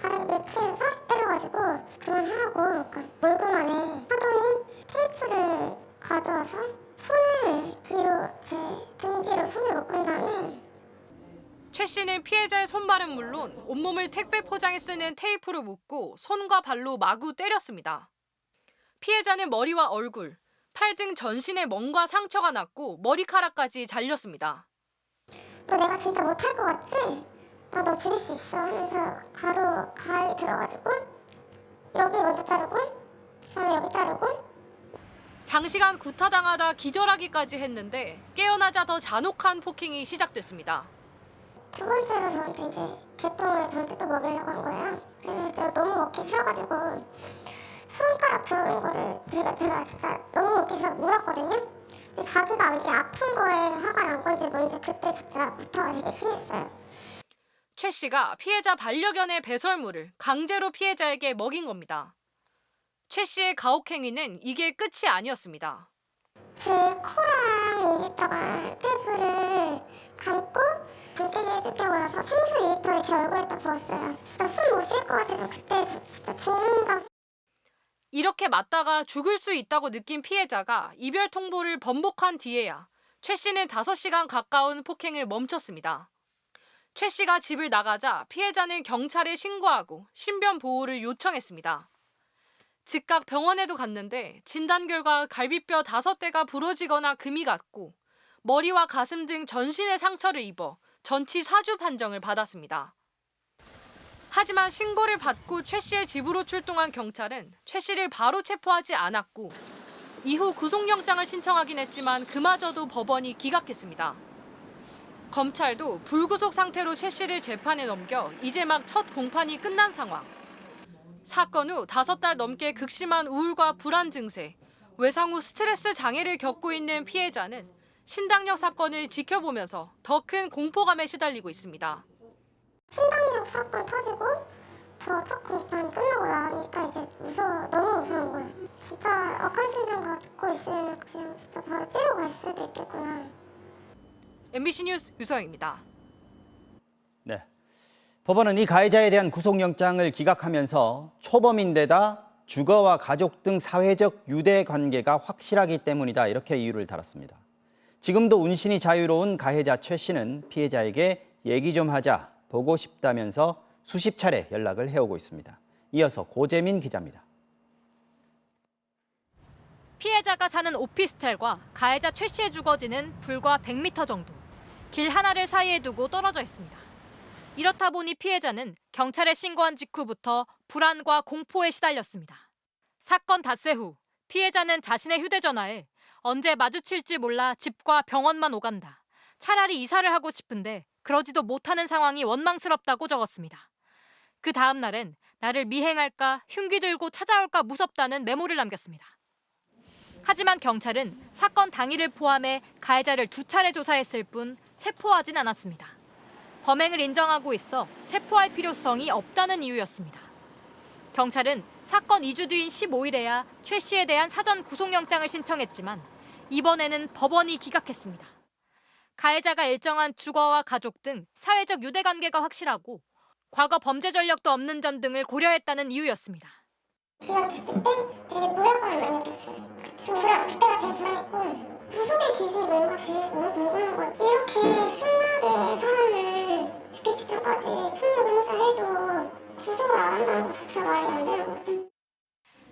다리 밑을 싹 때려가지고 그만하라고 몰고 안에 하더니 테이프를 가져와서 손을 뒤로 제 등 뒤로 손을 묶은 다음에 최 씨는 피해자의 손발은 물론 온몸을 택배 포장에 쓰는 테이프로 묶고 손과 발로 마구 때렸습니다. 피해자는 머리와 얼굴, 팔 등 전신에 멍과 상처가 났고 머리카락까지 잘렸습니다. 너 내가 진짜 못할 것 같지? 나 너 죽일 수 있어 하면서 바로 가위 들어가지고 여기 먼저 자르고 그다음에 여기 자르고 장시간 구타당하다 기절하기까지 했는데 깨어나자 더 잔혹한 폭행이 시작됐습니다. 두 번째로 저한테 이제 개똥을 저한테 또 먹이려고 한 거예요. 그래서 제가 너무 먹기 싫어가지고 손가락 들어오는 거를 제가 진짜 너무 먹기 싫어서 물었거든요. 근데 자기가 왠지 아픈 거에 화가 난 건지 뭔지 그때 진짜 구타가 되게 심했어요. 최 씨가 피해자 반려견의 배설물을 강제로 피해자에게 먹인 겁니다. 최 씨의 가혹행위는 이게 끝이 아니었습니다. 제 코랑 입에다가 테이프를 감고 잠깨게 뜯기고 나서 생수 2리터를 제 얼굴에다 부었어요. 진짜 숨 못 쉴 것 같아서 그때 진짜 죽는다. 이렇게 맞다가 죽을 수 있다고 느낀 피해자가 이별 통보를 번복한 뒤에야 최 씨는 5시간 가까운 폭행을 멈췄습니다. 최 씨가 집을 나가자 피해자는 경찰에 신고하고 신변 보호를 요청했습니다. 즉각 병원에도 갔는데 진단 결과 갈비뼈 5대가 부러지거나 금이 갔고 머리와 가슴 등 전신에 상처를 입어 전치 사주 판정을 받았습니다. 하지만 신고를 받고 최 씨의 집으로 출동한 경찰은 최 씨를 바로 체포하지 않았고 이후 구속영장을 신청하긴 했지만 그마저도 법원이 기각했습니다. 검찰도 불구속 상태로 최 씨를 재판에 넘겨 이제 막 첫 공판이 끝난 상황. 사건 후 5달 넘게 극심한 우울과 불안 증세, 외상 후 스트레스 장애를 겪고 있는 피해자는 신당역 사건을 지켜보면서 더 큰 공포감에 시달리고 있습니다. 신당역 사건 터지고 저 첫 공판 끝나고 나니까 이제 너무 무서운 거예요. 진짜 억한 심장 갖고 있으면 그냥 진짜 바로 찌르고 갈 수도 있겠구나. MBC 뉴스 유서영입니다. 네. 법원은 이 가해자에 대한 구속영장을 기각하면서 초범인데다 주거와 가족 등 사회적 유대 관계가 확실하기 때문이다 이렇게 이유를 달았습니다. 지금도 운신이 자유로운 가해자 최 씨는 피해자에게 얘기 좀 하자, 보고 싶다면서 수십 차례 연락을 해오고 있습니다. 이어서 고재민 기자입니다. 피해자가 사는 오피스텔과 가해자 최 씨의 주거지는 불과 100m 정도. 길 하나를 사이에 두고 떨어져 있습니다. 이렇다 보니 피해자는 경찰에 신고한 직후부터 불안과 공포에 시달렸습니다. 사건 닷새 후 피해자는 자신의 휴대전화에 언제 마주칠지 몰라 집과 병원만 오간다. 차라리 이사를 하고 싶은데 그러지도 못하는 상황이 원망스럽다고 적었습니다. 그 다음 날엔 나를 미행할까 흉기 들고 찾아올까 무섭다는 메모를 남겼습니다. 하지만 경찰은 사건 당일을 포함해 가해자를 2차례 조사했을 뿐 체포하진 않았습니다. 범행을 인정하고 있어 체포할 필요성이 없다는 이유였습니다. 경찰은 사건 2주 뒤인 15일에야 최 씨에 대한 사전 구속영장을 신청했지만 이번에는 법원이 기각했습니다. 가해자가 일정한 주거와 가족 등 사회적 유대관계가 확실하고 과거 범죄 전력도 없는 점 등을 고려했다는 이유였습니다. 기각했을 때 되게 무력감을 많이 느꼈어요. 그때가 제일 불안했고 구속의 기준이 뭔가 제일 너무 궁금한 거예요. 이렇게 수많은 사람을 죽기 직전까지 폭력을 행사해도 구속을 안 한다는 것 자체가 말이 안 되는 거거든요.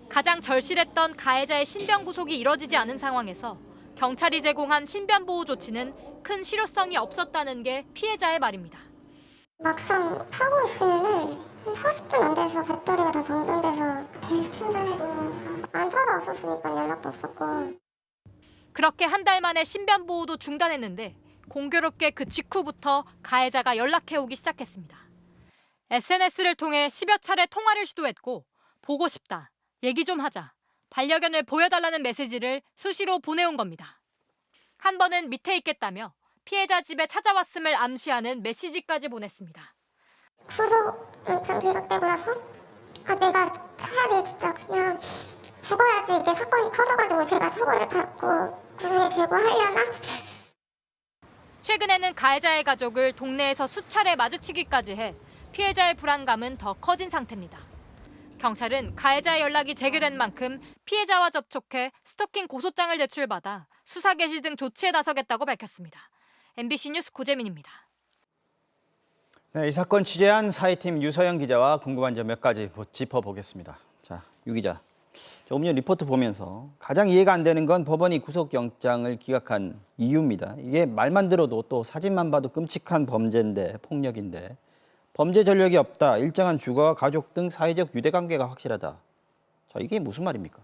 가장 절실했던 가해자의 신변 구속이 이뤄지지 않은 상황에서 경찰이 제공한 신변 보호 조치는 큰 실효성이 없었다는 게 피해자의 말입니다. 막상 타고 있으면은 한 40분 안 돼서 배터리가 다 방전돼서 계속 충전해도 안 찾아왔었으니까 연락도 없었고. 그렇게 한 달 만에 신변 보호도 중단했는데 공교롭게 그 직후부터 가해자가 연락해오기 시작했습니다. SNS를 통해 10여 차례 통화를 시도했고 보고 싶다, 얘기 좀 하자, 반려견을 보여달라는 메시지를 수시로 보내온 겁니다. 한 번은 밑에 있겠다며 피해자 집에 찾아왔음을 암시하는 메시지까지 보냈습니다. 구속 영장 기각되고 나서 내가 차라리 진짜 그냥 죽어야지 이게 사건이 커져가지고 제가 처벌을 받고 구속이 되고 하려나? 최근에는 가해자의 가족을 동네에서 수차례 마주치기까지 해 피해자의 불안감은 더 커진 상태입니다. 경찰은 가해자의 연락이 재개된 만큼 피해자와 접촉해 스토킹 고소장을 제출받아 수사 개시 등 조치에 나서겠다고 밝혔습니다. MBC 뉴스 고재민입니다. 네, 이 사건 취재한 사회팀 유서영 기자와 궁금한 점 몇 가지 짚어보겠습니다. 자, 유 기자. 조금 전 리포트 보면서 가장 이해가 안 되는 건 법원이 구속영장을 기각한 이유입니다. 이게 말만 들어도 또 사진만 봐도 끔찍한 범죄인데, 폭력인데 범죄 전력이 없다, 일정한 주거와 가족 등 사회적 유대관계가 확실하다. 자, 이게 무슨 말입니까?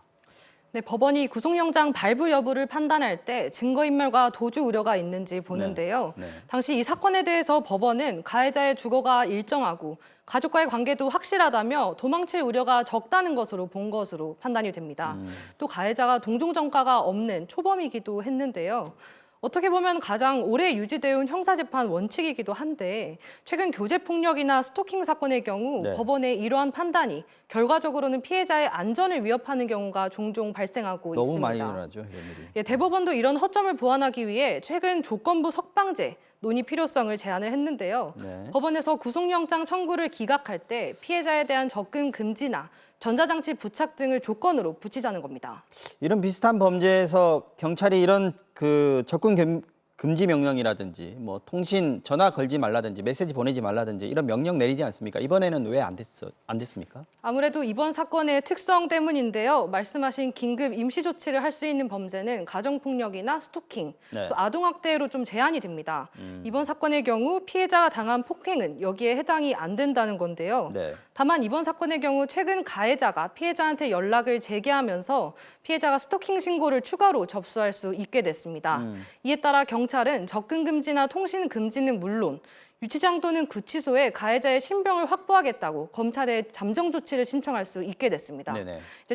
네, 법원이 구속영장 발부 여부를 판단할 때 증거인멸과 도주 우려가 있는지 보는데요. 당시 이 사건에 대해서 법원은 가해자의 주거가 일정하고 가족과의 관계도 확실하다며 도망칠 우려가 적다는 것으로 본 것으로 판단이 됩니다. 또 가해자가 동종전과가 없는 초범이기도 했는데요. 어떻게 보면 가장 오래 유지되어 온 형사재판 원칙이기도 한데 최근 교제폭력이나 스토킹 사건의 경우 법원의 이러한 판단이 결과적으로는 피해자의 안전을 위협하는 경우가 종종 발생하고 너무 있습니다. 많이 일어나죠, 이런 일이. 예, 대법원도 이런 허점을 보완하기 위해 최근 조건부 석방제 논의 필요성을 제안을 했는데요. 법원에서 구속영장 청구를 기각할 때 피해자에 대한 접근 금지나 전자장치 부착 등을 조건으로 붙이자는 겁니다. 이런 비슷한 범죄에서 경찰이 이런 접근 금지 명령이라든지 뭐 통신 전화 걸지 말라든지 메시지 보내지 말라든지 이런 명령 내리지 않습니까? 이번에는 왜 안 됐습니까? 아무래도 이번 사건의 특성 때문인데요. 말씀하신 긴급 임시 조치를 할 수 있는 범죄는 가정폭력이나 스토킹, 또 아동학대로 좀 제한이 됩니다. 이번 사건의 경우 피해자가 당한 폭행은 여기에 해당이 안 된다는 건데요. 다만 이번 사건의 경우 최근 가해자가 피해자한테 연락을 재개하면서 피해자가 스토킹 신고를 추가로 접수할 수 있게 됐습니다. 이에 따라 경찰은 접근 금지나 통신 금지는 물론 유치장 또는 구치소에 가해자의 신병을 확보하겠다고 검찰에 잠정 조치를 신청할 수 있게 됐습니다.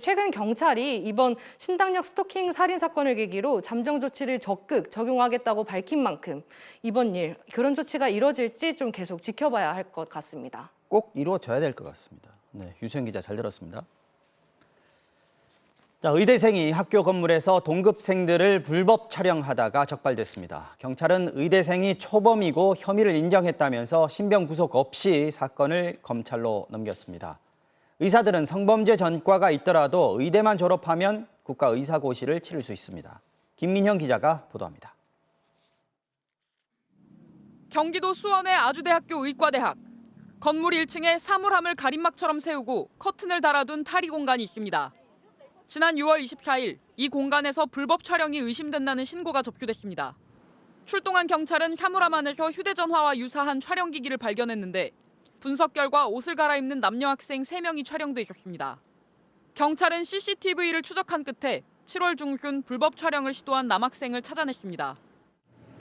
최근 경찰이 이번 신당역 스토킹 살인 사건을 계기로 잠정 조치를 적극 적용하겠다고 밝힌 만큼 이번 일 그런 조치가 이뤄질지 좀 계속 지켜봐야 할 것 같습니다. 꼭 이루어져야 될 것 같습니다. 네, 유수영 기자 잘 들었습니다. 자, 의대생이 학교 건물에서 동급생들을 불법 촬영하다가 적발됐습니다. 경찰은 의대생이 초범이고 혐의를 인정했다면서 신병 구속 없이 사건을 검찰로 넘겼습니다. 의사들은 성범죄 전과가 있더라도 의대만 졸업하면 국가의사고시를 치를 수 있습니다. 김민형 기자가 보도합니다. 경기도 수원의 아주대학교 의과대학. 건물 1층에 사물함을 가림막처럼 세우고 커튼을 달아둔 탈의 공간이 있습니다. 지난 6월 24일 이 공간에서 불법 촬영이 의심된다는 신고가 접수됐습니다. 출동한 경찰은 사물함 안에서 휴대전화와 유사한 촬영기기를 발견했는데 분석 결과 옷을 갈아입는 남녀 학생 3명이 촬영돼 있었습니다. 경찰은 CCTV를 추적한 끝에 7월 중순 불법 촬영을 시도한 남학생을 찾아냈습니다.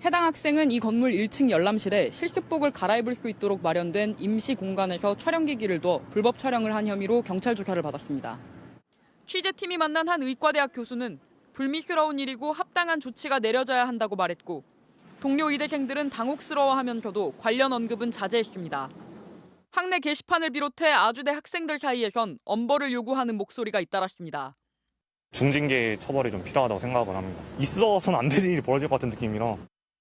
해당 학생은 이 건물 1층 열람실에 실습복을 갈아입을 수 있도록 마련된 임시 공간에서 촬영기기를 둬 불법 촬영을 한 혐의로 경찰 조사를 받았습니다. 취재팀이 만난 한 의과대학 교수는 불미스러운 일이고 합당한 조치가 내려져야 한다고 말했고 동료 의대생들은 당혹스러워하면서도 관련 언급은 자제했습니다. 학내 게시판을 비롯해 아주대 학생들 사이에선 엄벌을 요구하는 목소리가 잇따랐습니다. 중징계 처벌이 좀 필요하다고 생각을 합니다. 있어서는 안 될 일이 벌어질 것 같은 느낌이라.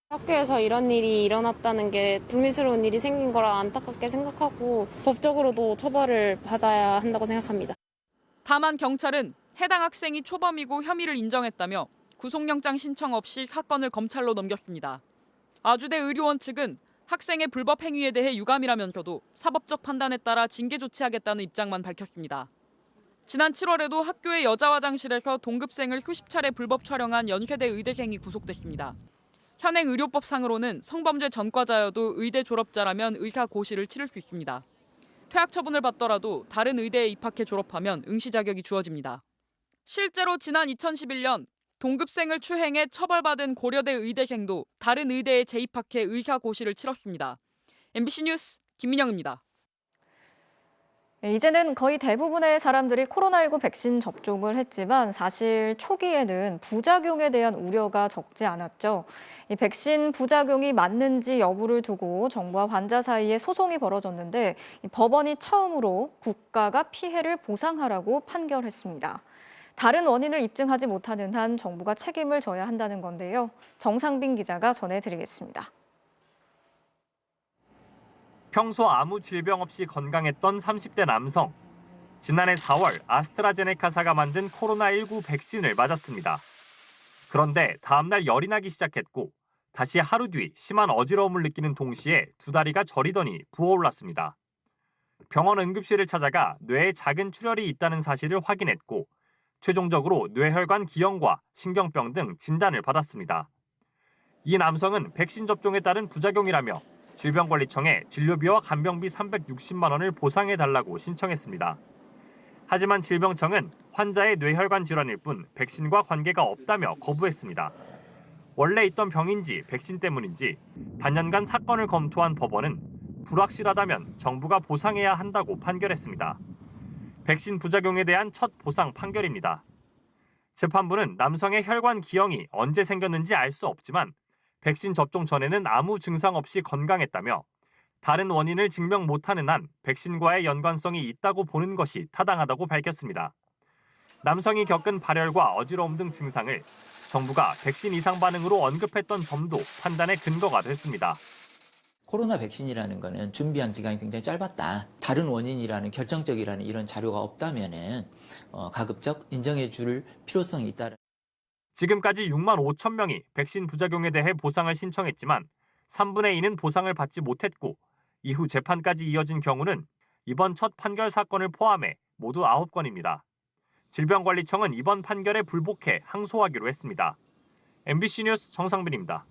학교에서 이런 일이 일어났다는 게 불미스러운 일이 생긴 거라 안타깝게 생각하고 법적으로도 처벌을 받아야 한다고 생각합니다. 다만 경찰은 해당 학생이 초범이고 혐의를 인정했다며 구속영장 신청 없이 사건을 검찰로 넘겼습니다. 아주대 의료원 측은 학생의 불법 행위에 대해 유감이라면서도 사법적 판단에 따라 징계 조치하겠다는 입장만 밝혔습니다. 지난 7월에도 학교의 여자 화장실에서 동급생을 수십 차례 불법 촬영한 연세대 의대생이 구속됐습니다. 현행 의료법상으로는 성범죄 전과자여도 의대 졸업자라면 의사 고시를 치를 수 있습니다. 퇴학 처분을 받더라도 다른 의대에 입학해 졸업하면 응시 자격이 주어집니다. 실제로 지난 2011년 동급생을 추행해 처벌받은 고려대 의대생도 다른 의대에 재입학해 의사 고시를 치렀습니다. MBC 뉴스 김민영입니다. 이제는 거의 대부분의 사람들이 코로나19 백신 접종을 했지만 사실 초기에는 부작용에 대한 우려가 적지 않았죠. 이 백신 부작용이 맞는지 여부를 두고 정부와 환자 사이에 소송이 벌어졌는데 법원이 처음으로 국가가 피해를 보상하라고 판결했습니다. 다른 원인을 입증하지 못하는 한 정부가 책임을 져야 한다는 건데요. 정상빈 기자가 전해드리겠습니다. 평소 아무 질병 없이 건강했던 30대 남성. 지난해 4월 아스트라제네카사가 만든 코로나19 백신을 맞았습니다. 그런데 다음 날 열이 나기 시작했고 다시 하루 뒤 심한 어지러움을 느끼는 동시에 두 다리가 저리더니 부어올랐습니다. 병원 응급실을 찾아가 뇌에 작은 출혈이 있다는 사실을 확인했고 최종적으로 뇌혈관 기형과 신경병 등 진단을 받았습니다. 이 남성은 백신 접종에 따른 부작용이라며 질병관리청에 진료비와 간병비 360만 원을 보상해달라고 신청했습니다. 하지만 질병청은 환자의 뇌혈관 질환일 뿐 백신과 관계가 없다며 거부했습니다. 원래 있던 병인지 백신 때문인지 반년간 사건을 검토한 법원은 불확실하다면 정부가 보상해야 한다고 판결했습니다. 백신 부작용에 대한 첫 보상 판결입니다. 재판부는 남성의 혈관 기형이 언제 생겼는지 알 수 없지만 백신 접종 전에는 아무 증상 없이 건강했다며 다른 원인을 증명 못하는 한 백신과의 연관성이 있다고 보는 것이 타당하다고 밝혔습니다. 남성이 겪은 발열과 어지러움 등 증상을 정부가 백신 이상 반응으로 언급했던 점도 판단의 근거가 됐습니다. 코로나 백신이라는 거는 준비한 기간이 굉장히 짧았다. 다른 원인이라는 결정적이라는 이런 자료가 없다면은 가급적 인정해 줄 필요성이 있다. 지금까지 6만 5천 명이 백신 부작용에 대해 보상을 신청했지만 3분의 2는 보상을 받지 못했고 이후 재판까지 이어진 경우는 이번 첫 판결 사건을 포함해 모두 9건입니다. 질병관리청은 이번 판결에 불복해 항소하기로 했습니다. MBC 뉴스 정상빈입니다.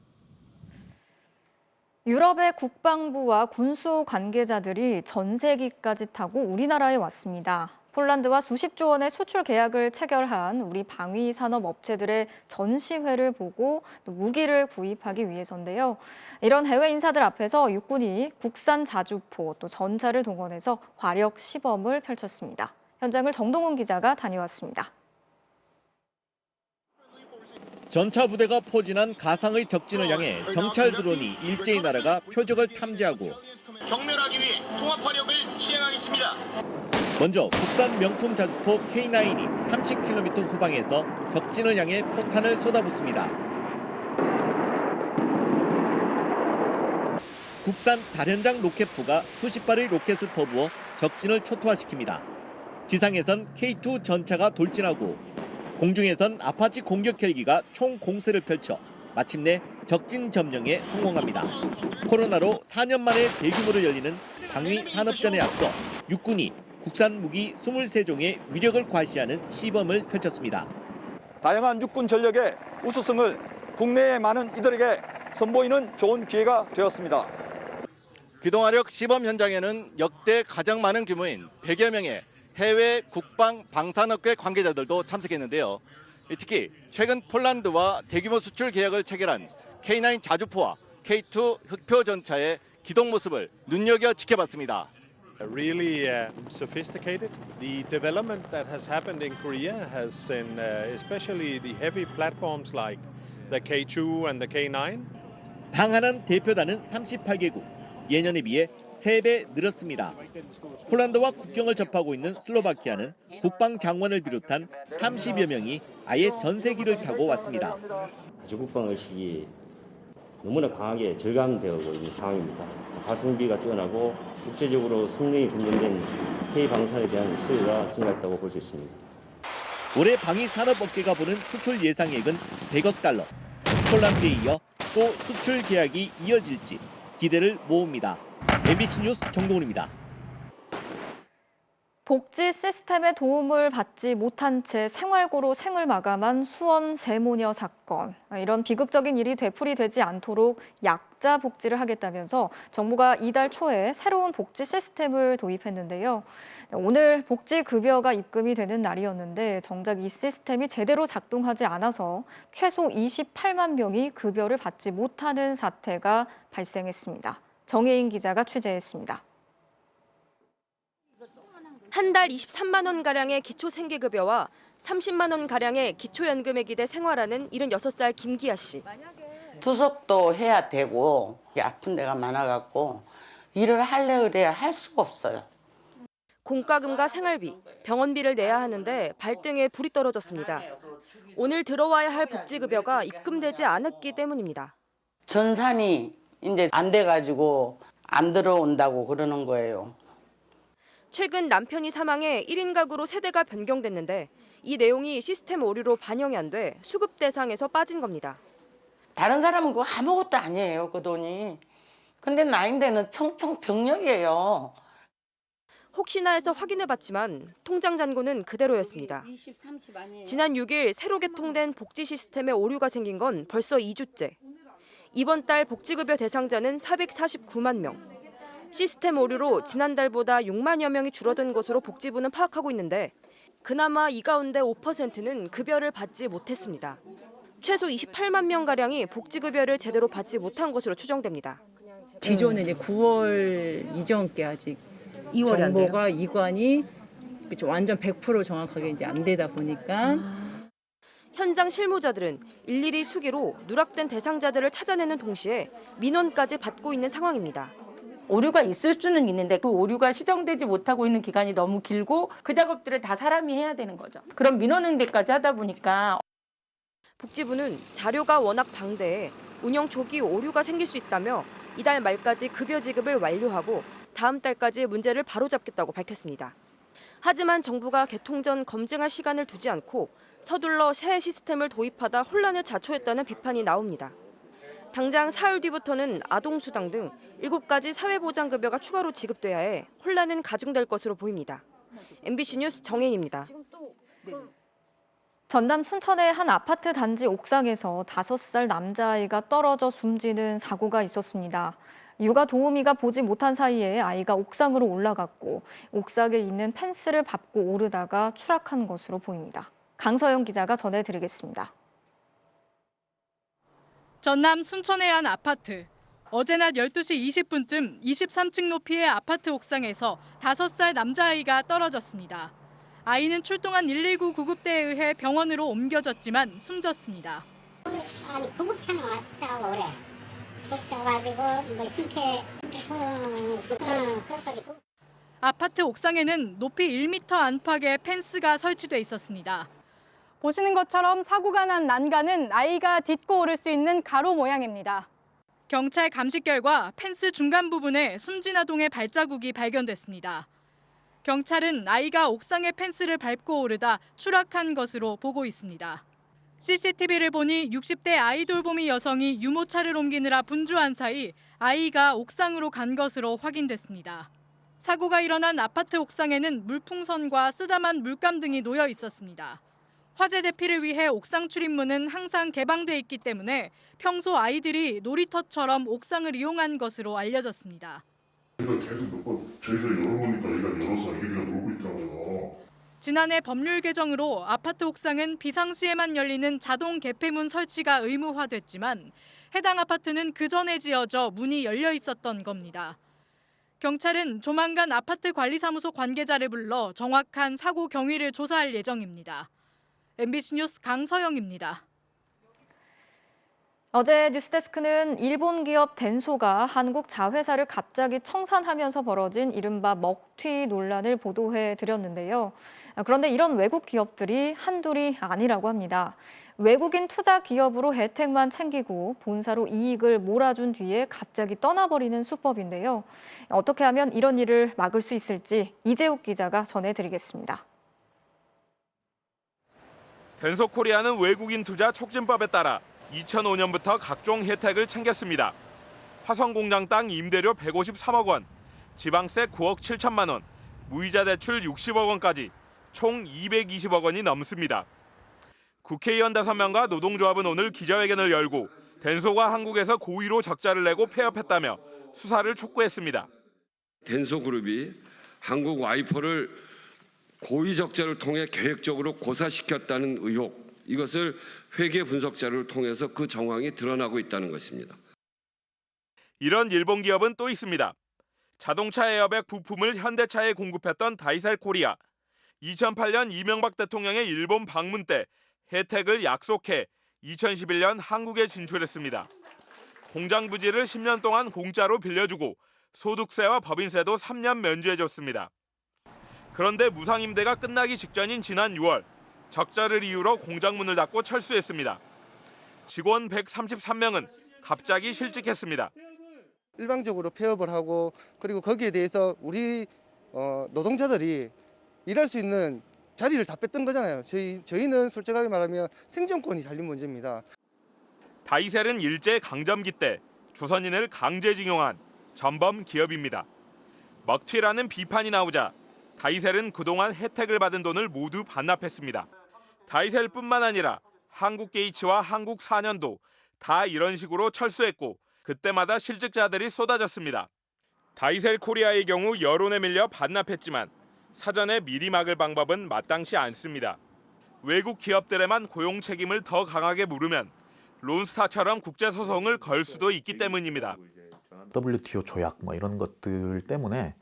유럽의 국방부와 군수 관계자들이 전세기까지 타고 우리나라에 왔습니다. 폴란드와 수십조 원의 수출 계약을 체결한 우리 방위 산업 업체들의 전시회를 보고 또 무기를 구입하기 위해서인데요. 이런 해외 인사들 앞에서 육군이 국산 자주포 또 전차를 동원해서 화력 시범을 펼쳤습니다. 현장을 정동훈 기자가 다녀왔습니다. 전차 부대가 포진한 가상의 적진을 향해 정찰 드론이 일제히 날아가 표적을 탐지하고 경멸하기 위해 통합 화력을 시행하겠습니다. 먼저 국산 명품 자주포 K9이 30km 후방에서 적진을 향해 포탄을 쏟아붓습니다. 국산 다련장 로켓포가 수십 발의 로켓을 퍼부어 적진을 초토화시킵니다. 지상에선 K2 전차가 돌진하고 공중에선 아파치 공격 헬기가 총 공세를 펼쳐 마침내 적진 점령에 성공합니다. 코로나로 4년 만에 대규모로 열리는 방위 산업전에 앞서 육군이 국산 무기 23종의 위력을 과시하는 시범을 펼쳤습니다. 다양한 육군 전력의 우수성을 국내의 많은 이들에게 선보이는 좋은 기회가 되었습니다. 기동화력 시범 현장에는 역대 가장 많은 규모인 100여 명의 해외 국방 방산업계 관계자들도 참석했는데요. 특히 최근 폴란드와 대규모 수출 계약을 체결한 K9 자주포와 K2 흑표 전차의 기동 모습을 눈여겨 지켜봤습니다. Really sophisticated. The development that has happened in Korea has in especially the heavy platforms like the K2 and the K9. 방한한 대표단은 38개국, 예년에 비해 3배 늘었습니다. 폴란드와 국경을 접하고 있는 슬로바키아는 국방장관을 비롯한 30여 명이 아예 전세기를 타고 왔습니다. 국방의식이 너무나 강하게 절감되고 있는 상황입니다. 가성비가 뛰어나고 국제적으로 성능이 검증된 K방산에 대한 수요가 증가했다고 볼 수 있습니다. 올해 방위 산업업계가 보는 수출 예상액은 100억 달러. 폴란드에 이어 또 수출 계약이 이어질지 기대를 모읍니다. MBC 뉴스 정동훈입니다. 복지 시스템의 도움을 받지 못한 채 생활고로 생을 마감한 수원 세모녀 사건. 이런 비극적인 일이 되풀이되지 않도록 약자 복지를 하겠다면서 정부가 이달 초에 새로운 복지 시스템을 도입했는데요. 오늘 복지급여가 입금이 되는 날이었는데 정작 이 시스템이 제대로 작동하지 않아서 최소 28만 명이 급여를 받지 못하는 사태가 발생했습니다. 정혜인 기자가 취재했습니다. 한 달 23만 원가량의 기초생계급여와 30만 원가량의 기초연금에 기대 생활하는 76살 김기아 씨. 투석도 해야 되고 아픈 데가 많아갖고 일을 할래 그래야 할 수가 없어요. 공과금과 생활비, 병원비를 내야 하는데 발등에 불이 떨어졌습니다. 오늘 들어와야 할 복지급여가 입금되지 않았기 때문입니다. 전산이 이제 안 돼가지고 안 들어온다고 그러는 거예요. 최근 남편이 사망해 1인 가구로 세대가 변경됐는데 이 내용이 시스템 오류로 반영이 안 돼 수급 대상에서 빠진 겁니다. 다른 사람은 그거 아무것도 아니에요, 그 돈이. 근데 나인데는 청청병력이에요. 혹시나 해서 확인해봤지만 통장 잔고는 그대로였습니다. 지난 6일 새로 개통된 복지 시스템에 오류가 생긴 건 벌써 2주째. 이번 달 복지급여 대상자는 449만 명. 시스템 오류로 지난달보다 6만여 명이 줄어든 것으로 복지부는 파악하고 있는데 그나마 이 가운데 5%는 급여를 받지 못했습니다. 최소 28만 명가량이 복지급여를 제대로 받지 못한 것으로 추정됩니다. 기존에 이제 9월 이전께 아직 2월이 안 돼요? 정보가 이관이 완전 100% 정확하게 이제 안 되다 보니까 현장 실무자들은 일일이 수기로 누락된 대상자들을 찾아내는 동시에 민원까지 받고 있는 상황입니다. 오류가 있을 수는 있는데 그 오류가 시정되지 못하고 있는 기간이 너무 길고 그 작업들을 다 사람이 해야 되는 거죠. 그럼 민원응대까지 하다 보니까 복지부는 자료가 워낙 방대해 운영 초기 오류가 생길 수 있다며 이달 말까지 급여 지급을 완료하고 다음 달까지 문제를 바로잡겠다고 밝혔습니다. 하지만 정부가 개통 전 검증할 시간을 두지 않고 서둘러 새 시스템을 도입하다 혼란을 자초했다는 비판이 나옵니다. 당장 사흘 뒤부터는 아동수당 등 7가지 사회보장급여가 추가로 지급돼야 해 혼란은 가중될 것으로 보입니다. MBC 뉴스 정혜인입니다. 전남 순천의 한 아파트 단지 옥상에서 5살 남자아이가 떨어져 숨지는 사고가 있었습니다. 육아 도우미가 보지 못한 사이에 아이가 옥상으로 올라갔고 옥상에 있는 펜스를 밟고 오르다가 추락한 것으로 보입니다. 강서영 기자가 전해드리겠습니다. 전남 순천의 한 아파트. 어제 낮 12시 20분쯤 23층 높이의 아파트 옥상에서 5살 남자아이가 떨어졌습니다. 아이는 출동한 119 구급대에 의해 병원으로 옮겨졌지만 숨졌습니다. 아니 구급차는 왔다고 그래. 구급차 가지고 심폐 아파트 옥상에는 높이 1m 안팎의 펜스가 설치돼 있었습니다. 보시는 것처럼 사고가 난 난간은 아이가 딛고 오를 수 있는 가로 모양입니다. 경찰 감식 결과 펜스 중간 부분에 숨진 아동의 발자국이 발견됐습니다. 경찰은 아이가 옥상의 펜스를 밟고 오르다 추락한 것으로 보고 있습니다. CCTV를 보니 60대 아이 돌보미 여성이 유모차를 옮기느라 분주한 사이 아이가 옥상으로 간 것으로 확인됐습니다. 사고가 일어난 아파트 옥상에는 물풍선과 쓰다만 물감 등이 놓여 있었습니다. 화재 대피를 위해 옥상 출입문은 항상 개방돼 있기 때문에 평소 아이들이 놀이터처럼 옥상을 이용한 것으로 알려졌습니다. 저희가 계속 몇 번 저희들 열어보니까 얘가 열어서 애기가 놀고 있더라고요. 지난해 법률 개정으로 아파트 옥상은 비상시에만 열리는 자동 개폐문 설치가 의무화됐지만 해당 아파트는 그 전에 지어져 문이 열려 있었던 겁니다. 경찰은 조만간 아파트 관리사무소 관계자를 불러 정확한 사고 경위를 조사할 예정입니다. MBC 뉴스 강서영입니다. 어제 뉴스데스크는 일본 기업 덴소가 한국 자회사를 갑자기 청산하면서 벌어진 이른바 먹튀 논란을 보도해드렸는데요. 그런데 이런 외국 기업들이 한둘이 아니라고 합니다. 외국인 투자 기업으로 혜택만 챙기고 본사로 이익을 몰아준 뒤에 갑자기 떠나버리는 수법인데요. 어떻게 하면 이런 일을 막을 수 있을지 이재욱 기자가 전해드리겠습니다. 덴소코리아는 외국인 투자 촉진법에 따라 2005년부터 각종 혜택을 챙겼습니다. 화성공장 땅 임대료 153억 원, 지방세 9억 7천만 원, 무이자 대출 60억 원까지 총 220억 원이 넘습니다. 국회의원 5명과 노동조합은 오늘 기자회견을 열고 덴소가 한국에서 고의로 적자를 내고 폐업했다며 수사를 촉구했습니다. 덴소그룹이 한국 와이퍼를 고의 적자를 통해 계획적으로 고사시켰다는 의혹, 이것을 회계 분석 자료를 통해서 그 정황이 드러나고 있다는 것입니다. 이런 일본 기업은 또 있습니다. 자동차 에어백 부품을 현대차에 공급했던 다이셀 코리아. 2008년 이명박 대통령의 일본 방문 때 혜택을 약속해 2011년 한국에 진출했습니다. 공장 부지를 10년 동안 공짜로 빌려주고 소득세와 법인세도 3년 면제해줬습니다. 그런데 무상임대가 끝나기 직전인 지난 6월 적자를 이유로 공장 문을 닫고 철수했습니다. 직원 133명은 갑자기 실직했습니다. 일방적으로 폐업을 하고 그리고 거기에 대해서 우리 노동자들이 일할 수 있는 자리를 다 뺐던 거잖아요. 저희는 솔직하게 말하면 생존권이 달린 문제입니다. 다이셀은 일제 강점기 때 조선인을 강제징용한 전범 기업입니다. 먹튀라는 비판이 나오자 다이셀은 그동안 혜택을 받은 돈을 모두 반납했습니다. 다이셀뿐만 아니라 한국게이츠와 한국사년도 다 이런 식으로 철수했고 그때마다 실직자들이 쏟아졌습니다. 다이셀 코리아의 경우 여론에 밀려 반납했지만 사전에 미리 막을 방법은 마땅치 않습니다. 외국 기업들에만 고용 책임을 더 강하게 물으면 론스타처럼 국제소송을 걸 수도 있기 때문입니다. WTO 조약 이런 것들 때문에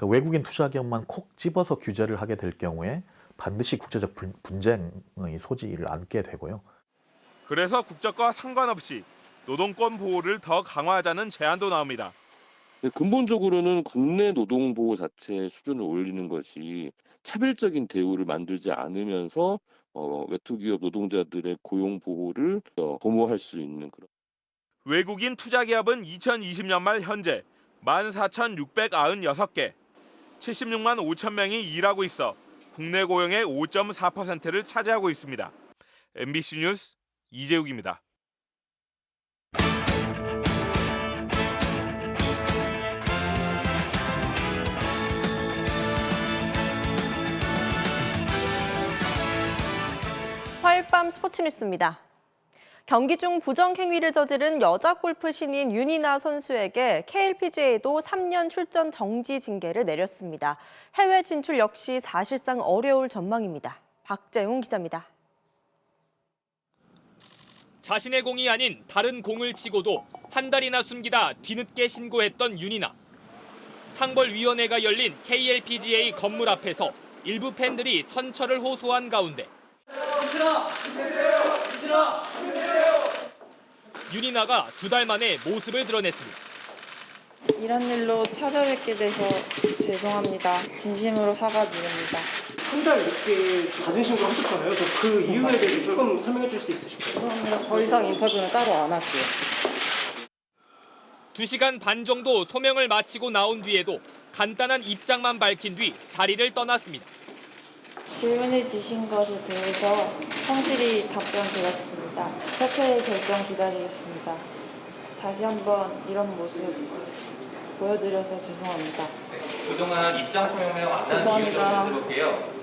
외국인 투자 기업만 콕 집어서 규제를 하게 될 경우에 반드시 국제적 분쟁의 소지를 안게 되고요. 그래서 국적과 상관없이 노동권 보호를 더 강화하자는 제안도 나옵니다. 근본적으로는 국내 노동보호 자체의 수준을 올리는 것이 차별적인 대우를 만들지 않으면서 외투기업 노동자들의 고용 보호를 도모할 수 있는 그런. 외국인 투자기업은 2020년 말 현재 14,696개, 76만 5천 명이 일하고 있어 국내 고용의 5.4%를 차지하고 있습니다. MBC 뉴스 이재욱입니다. 화요일 밤 스포츠 뉴스입니다. 경기 중 부정행위를 저지른 여자 골프 신인 윤이나 선수에게 KLPGA도 3년 출전 정지 징계를 내렸습니다. 해외 진출 역시 사실상 어려울 전망입니다. 박재웅 기자입니다. 자신의 공이 아닌 다른 공을 치고도 한 달이나 숨기다 뒤늦게 신고했던 윤이나. 상벌위원회가 열린 KLPGA 건물 앞에서 일부 팬들이 선처를 호소한 가운데 윤이나가 2달 만에 모습을 드러냈습니다. 이런 일로 찾아뵙게 돼서 죄송합니다. 진심으로 사과드립니다. 한 달 늦게 자진 신고를 하셨잖아요. 그 이유에 대해서 조금 설명해 줄 수 있으실까요? 죄송합니다. 더 이상 인터뷰는 따로 안 할게요. 2시간 반 정도 소명을 마치고 나온 뒤에도 간단한 입장만 밝힌 뒤 자리를 떠났습니다. 질문해 주신 것에 대해서 성실히 답변 드렸습니다. 협회의 결정 기다리겠습니다. 다시 한번 이런 모습 보여드려서 죄송합니다. 그동안 입장 표명 안 한 이유 좀 들어볼게요.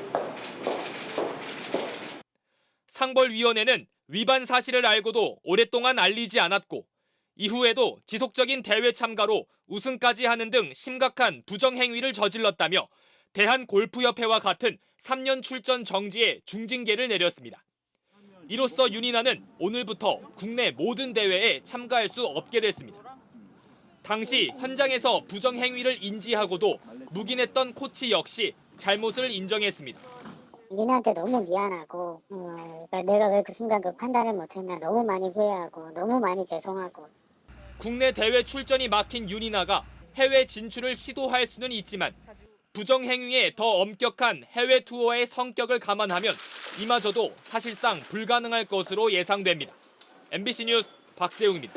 상벌위원회는 위반 사실을 알고도 오랫동안 알리지 않았고 이후에도 지속적인 대회 참가로 우승까지 하는 등 심각한 부정행위를 저질렀다며 대한골프협회와 같은 3년 출전 정지의 중징계를 내렸습니다. 이로써 윤이나는 오늘부터 국내 모든 대회에 참가할 수 없게 됐습니다. 당시 현장에서 부정행위를 인지하고도 묵인했던 코치 역시 잘못을 인정했습니다. 민아한테 너무 미안하고 그러니까 내가 왜 그 순간 그 판단을 못했나 너무 많이 후회하고 너무 많이 죄송하고. 국내 대회 출전이 막힌 윤이나가 해외 진출을 시도할 수는 있지만 부정행위의 더 엄격한 해외 투어의 성격을 감안하면 이마저도 사실상 불가능할 것으로 예상됩니다. MBC 뉴스 박재웅입니다.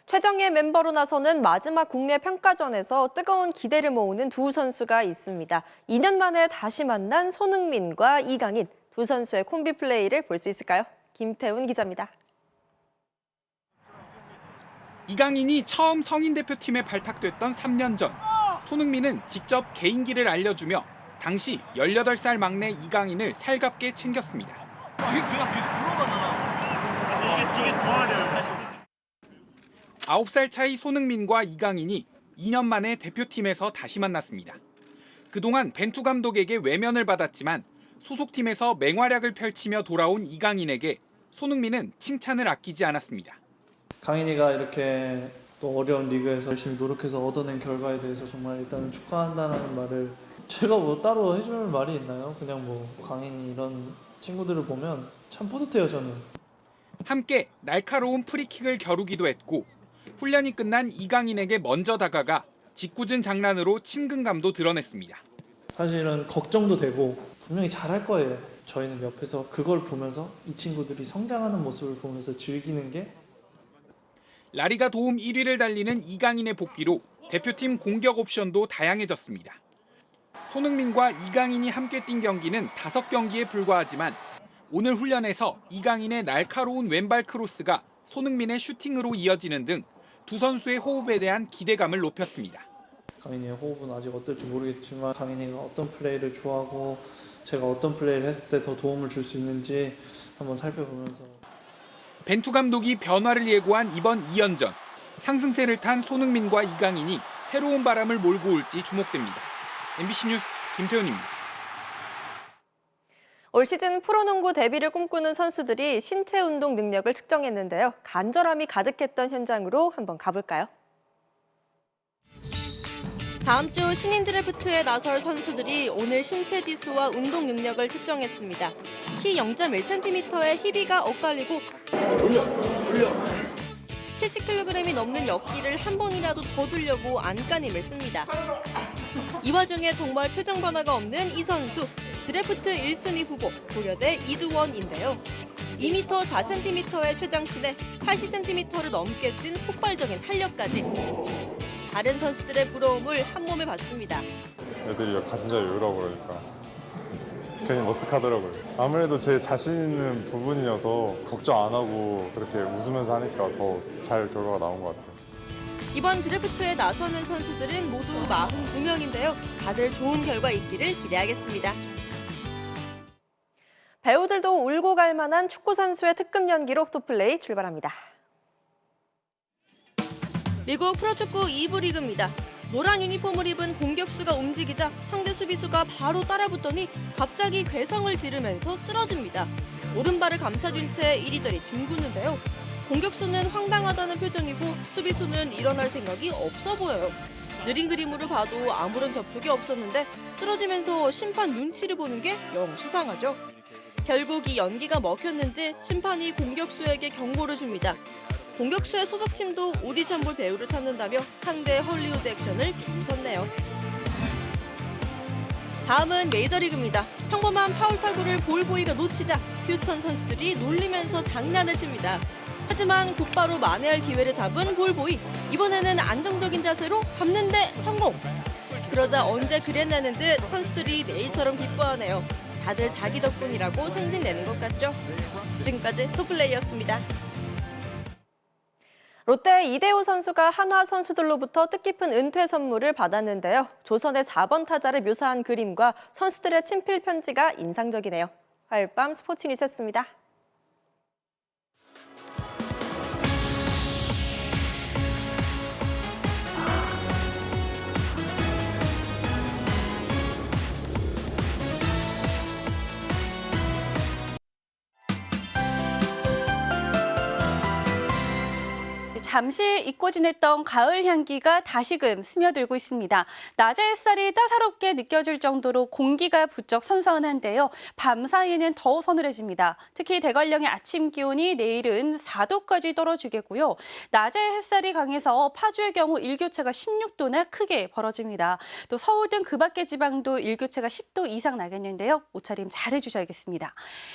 최정예 멤버로 나서는 마지막 국내 평가전에서 뜨거운 기대를 모으는 두 선수가 있습니다. 2년 만에 다시 만난 손흥민과 이강인, 두 선수의 콤비 플레이를 볼 수 있을까요? 김태훈 기자입니다. 이강인이 처음 성인 대표팀에 발탁됐던 3년 전 손흥민은 직접 개인기를 알려주며 당시 18살 막내 이강인을 살갑게 챙겼습니다. 그냥 계속 물어봤잖아. 이게 더 하려. 9살 차이 손흥민과 이강인이 2년 만에 대표팀에서 다시 만났습니다. 그동안 벤투 감독에게 외면을 받았지만 소속팀에서 맹활약을 펼치며 돌아온 이강인에게 손흥민은 칭찬을 아끼지 않았습니다. 강인이가 이렇게 또 어려운 리그에서 열심히 노력해서 얻어낸 결과에 대해서 정말 일단은 축하한다는 말을 제가 뭐 따로 해줄 말이 있나요? 그냥 뭐 강인이 이런 친구들을 보면 참 뿌듯해요, 저는. 함께 날카로운 프리킥을 겨루기도 했고 훈련이 끝난 이강인에게 먼저 다가가 짓궂은 장난으로 친근감도 드러냈습니다. 사실은 걱정도 되고 분명히 잘할 거예요. 저희는 옆에서 그걸 보면서 이 친구들이 성장하는 모습을 보면서 즐기는 게 라리가 도움 1위를 달리는 이강인의 복귀로 대표팀 공격 옵션도 다양해졌습니다. 손흥민과 이강인이 함께 뛴 경기는 5경기에 불과하지만 오늘 훈련에서 이강인의 날카로운 왼발 크로스가 손흥민의 슈팅으로 이어지는 등 두 선수의 호흡에 대한 기대감을 높였습니다. 강인이의 호흡은 아직 어떨지 모르겠지만 강인이가 어떤 플레이를 좋아하고 제가 어떤 플레이를 했을 때 더 도움을 줄 수 있는지 한번 살펴보면서 벤투 감독이 변화를 예고한 이번 2연전. 상승세를 탄 손흥민과 이강인이 새로운 바람을 몰고 올지 주목됩니다. MBC 뉴스 김태훈입니다. 올 시즌 프로농구 데뷔를 꿈꾸는 선수들이 신체 운동 능력을 측정했는데요. 간절함이 가득했던 현장으로 한번 가볼까요? 다음 주 신인 드래프트에 나설 선수들이 오늘 신체 지수와 운동 능력을 측정했습니다. 키 0.1cm의 희비가 엇갈리고 70kg이 넘는 역기를 한 번이라도 더 들려고 안간힘을 씁니다. 이 와중에 정말 표정 변화가 없는 이 선수, 드래프트 1순위 후보 고려대 이두원인데요. 2m 4cm의 최장신에 80cm를 넘게 뛴 폭발적인 탄력까지. 다른 선수들의 부러움을 한 몸에 받습니다. 애들이 가진자에 여유라고 그러니까 괜히 머쓱하더라고요. 아무래도 제 자신 있는 부분이어서 걱정 안 하고 그렇게 웃으면서 하니까 더 잘 결과가 나온 것 같아요. 이번 드래프트에 나서는 선수들은 모두 42명인데요. 다들 좋은 결과 있기를 기대하겠습니다. 배우들도 울고 갈 만한 축구 선수의 특급 연기로 토플레이 출발합니다. 미국 프로축구 2부 리그입니다. 노란 유니폼을 입은 공격수가 움직이자 상대 수비수가 바로 따라붙더니 갑자기 괴성을 지르면서 쓰러집니다. 오른발을 감싸준 채 이리저리 뒹구는데요. 공격수는 황당하다는 표정이고 수비수는 일어날 생각이 없어 보여요. 느린 그림으로 봐도 아무런 접촉이 없었는데 쓰러지면서 심판 눈치를 보는 게 영 수상하죠. 결국 이 연기가 먹혔는지 심판이 공격수에게 경고를 줍니다. 공격수의 소속팀도 오디션 볼 배우를 찾는다며 상대 헐리우드 액션을 비웃었네요. 다음은 메이저리그입니다. 평범한 파울 타구를 볼보이가 놓치자 휴스턴 선수들이 놀리면서 장난을 칩니다. 하지만 곧바로 만회할 기회를 잡은 볼보이. 이번에는 안정적인 자세로 잡는데 성공! 그러자 언제 그랬냐는 듯 선수들이 내일처럼 기뻐하네요. 다들 자기 덕분이라고 생색내는 것 같죠? 지금까지 토플레이였습니다. 롯데 이대호 선수가 한화 선수들로부터 뜻깊은 은퇴 선물을 받았는데요. 조선의 4번 타자를 묘사한 그림과 선수들의 친필 편지가 인상적이네요. 화요일 밤 스포츠 뉴스였습니다. 잠시 잊고 지냈던 가을 향기가 다시금 스며들고 있습니다. 낮의 햇살이 따사롭게 느껴질 정도로 공기가 부쩍 선선한데요. 밤 사이에는 더 서늘해집니다. 특히 대관령의 아침 기온이 내일은 4도까지 떨어지겠고요. 낮의 햇살이 강해서 파주의 경우 일교차가 16도나 크게 벌어집니다. 또 서울 등 그 밖의 지방도 일교차가 10도 이상 나겠는데요. 옷차림 잘 해주셔야겠습니다.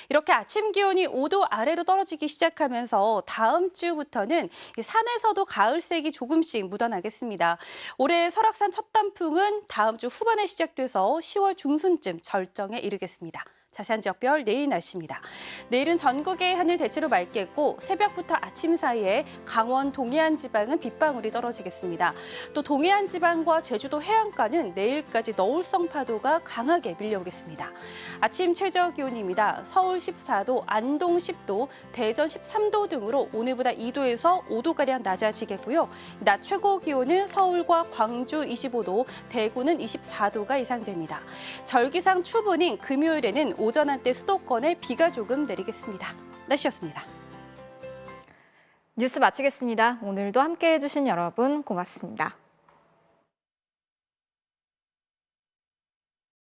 이렇게 아침 기온이 5도 아래로 떨어지기 시작하면서 다음 주부터는 산에서도 가을색이 조금씩 묻어나겠습니다. 올해 설악산 첫 단풍은 다음 주 후반에 시작돼서 10월 중순쯤 절정에 이르겠습니다. 자세한 지역별 내일 날씨입니다. 내일은 전국의 하늘 대체로 맑겠고 새벽부터 아침 사이에 강원 동해안 지방은 빗방울이 떨어지겠습니다. 또 동해안 지방과 제주도 해안가는 내일까지 너울성 파도가 강하게 밀려오겠습니다. 아침 최저 기온입니다. 서울 14도, 안동 10도, 대전 13도 등으로 오늘보다 2도에서 5도가량 낮아지겠고요. 낮 최고 기온은 서울과 광주 25도, 대구는 24도가 예상됩니다. 절기상 추분인 금요일에는 오전 한때 수도권에 비가 조금 내리겠습니다. 날씨였습니다. 뉴스 마치겠습니다. 오늘도 함께해 주신 여러분 고맙습니다.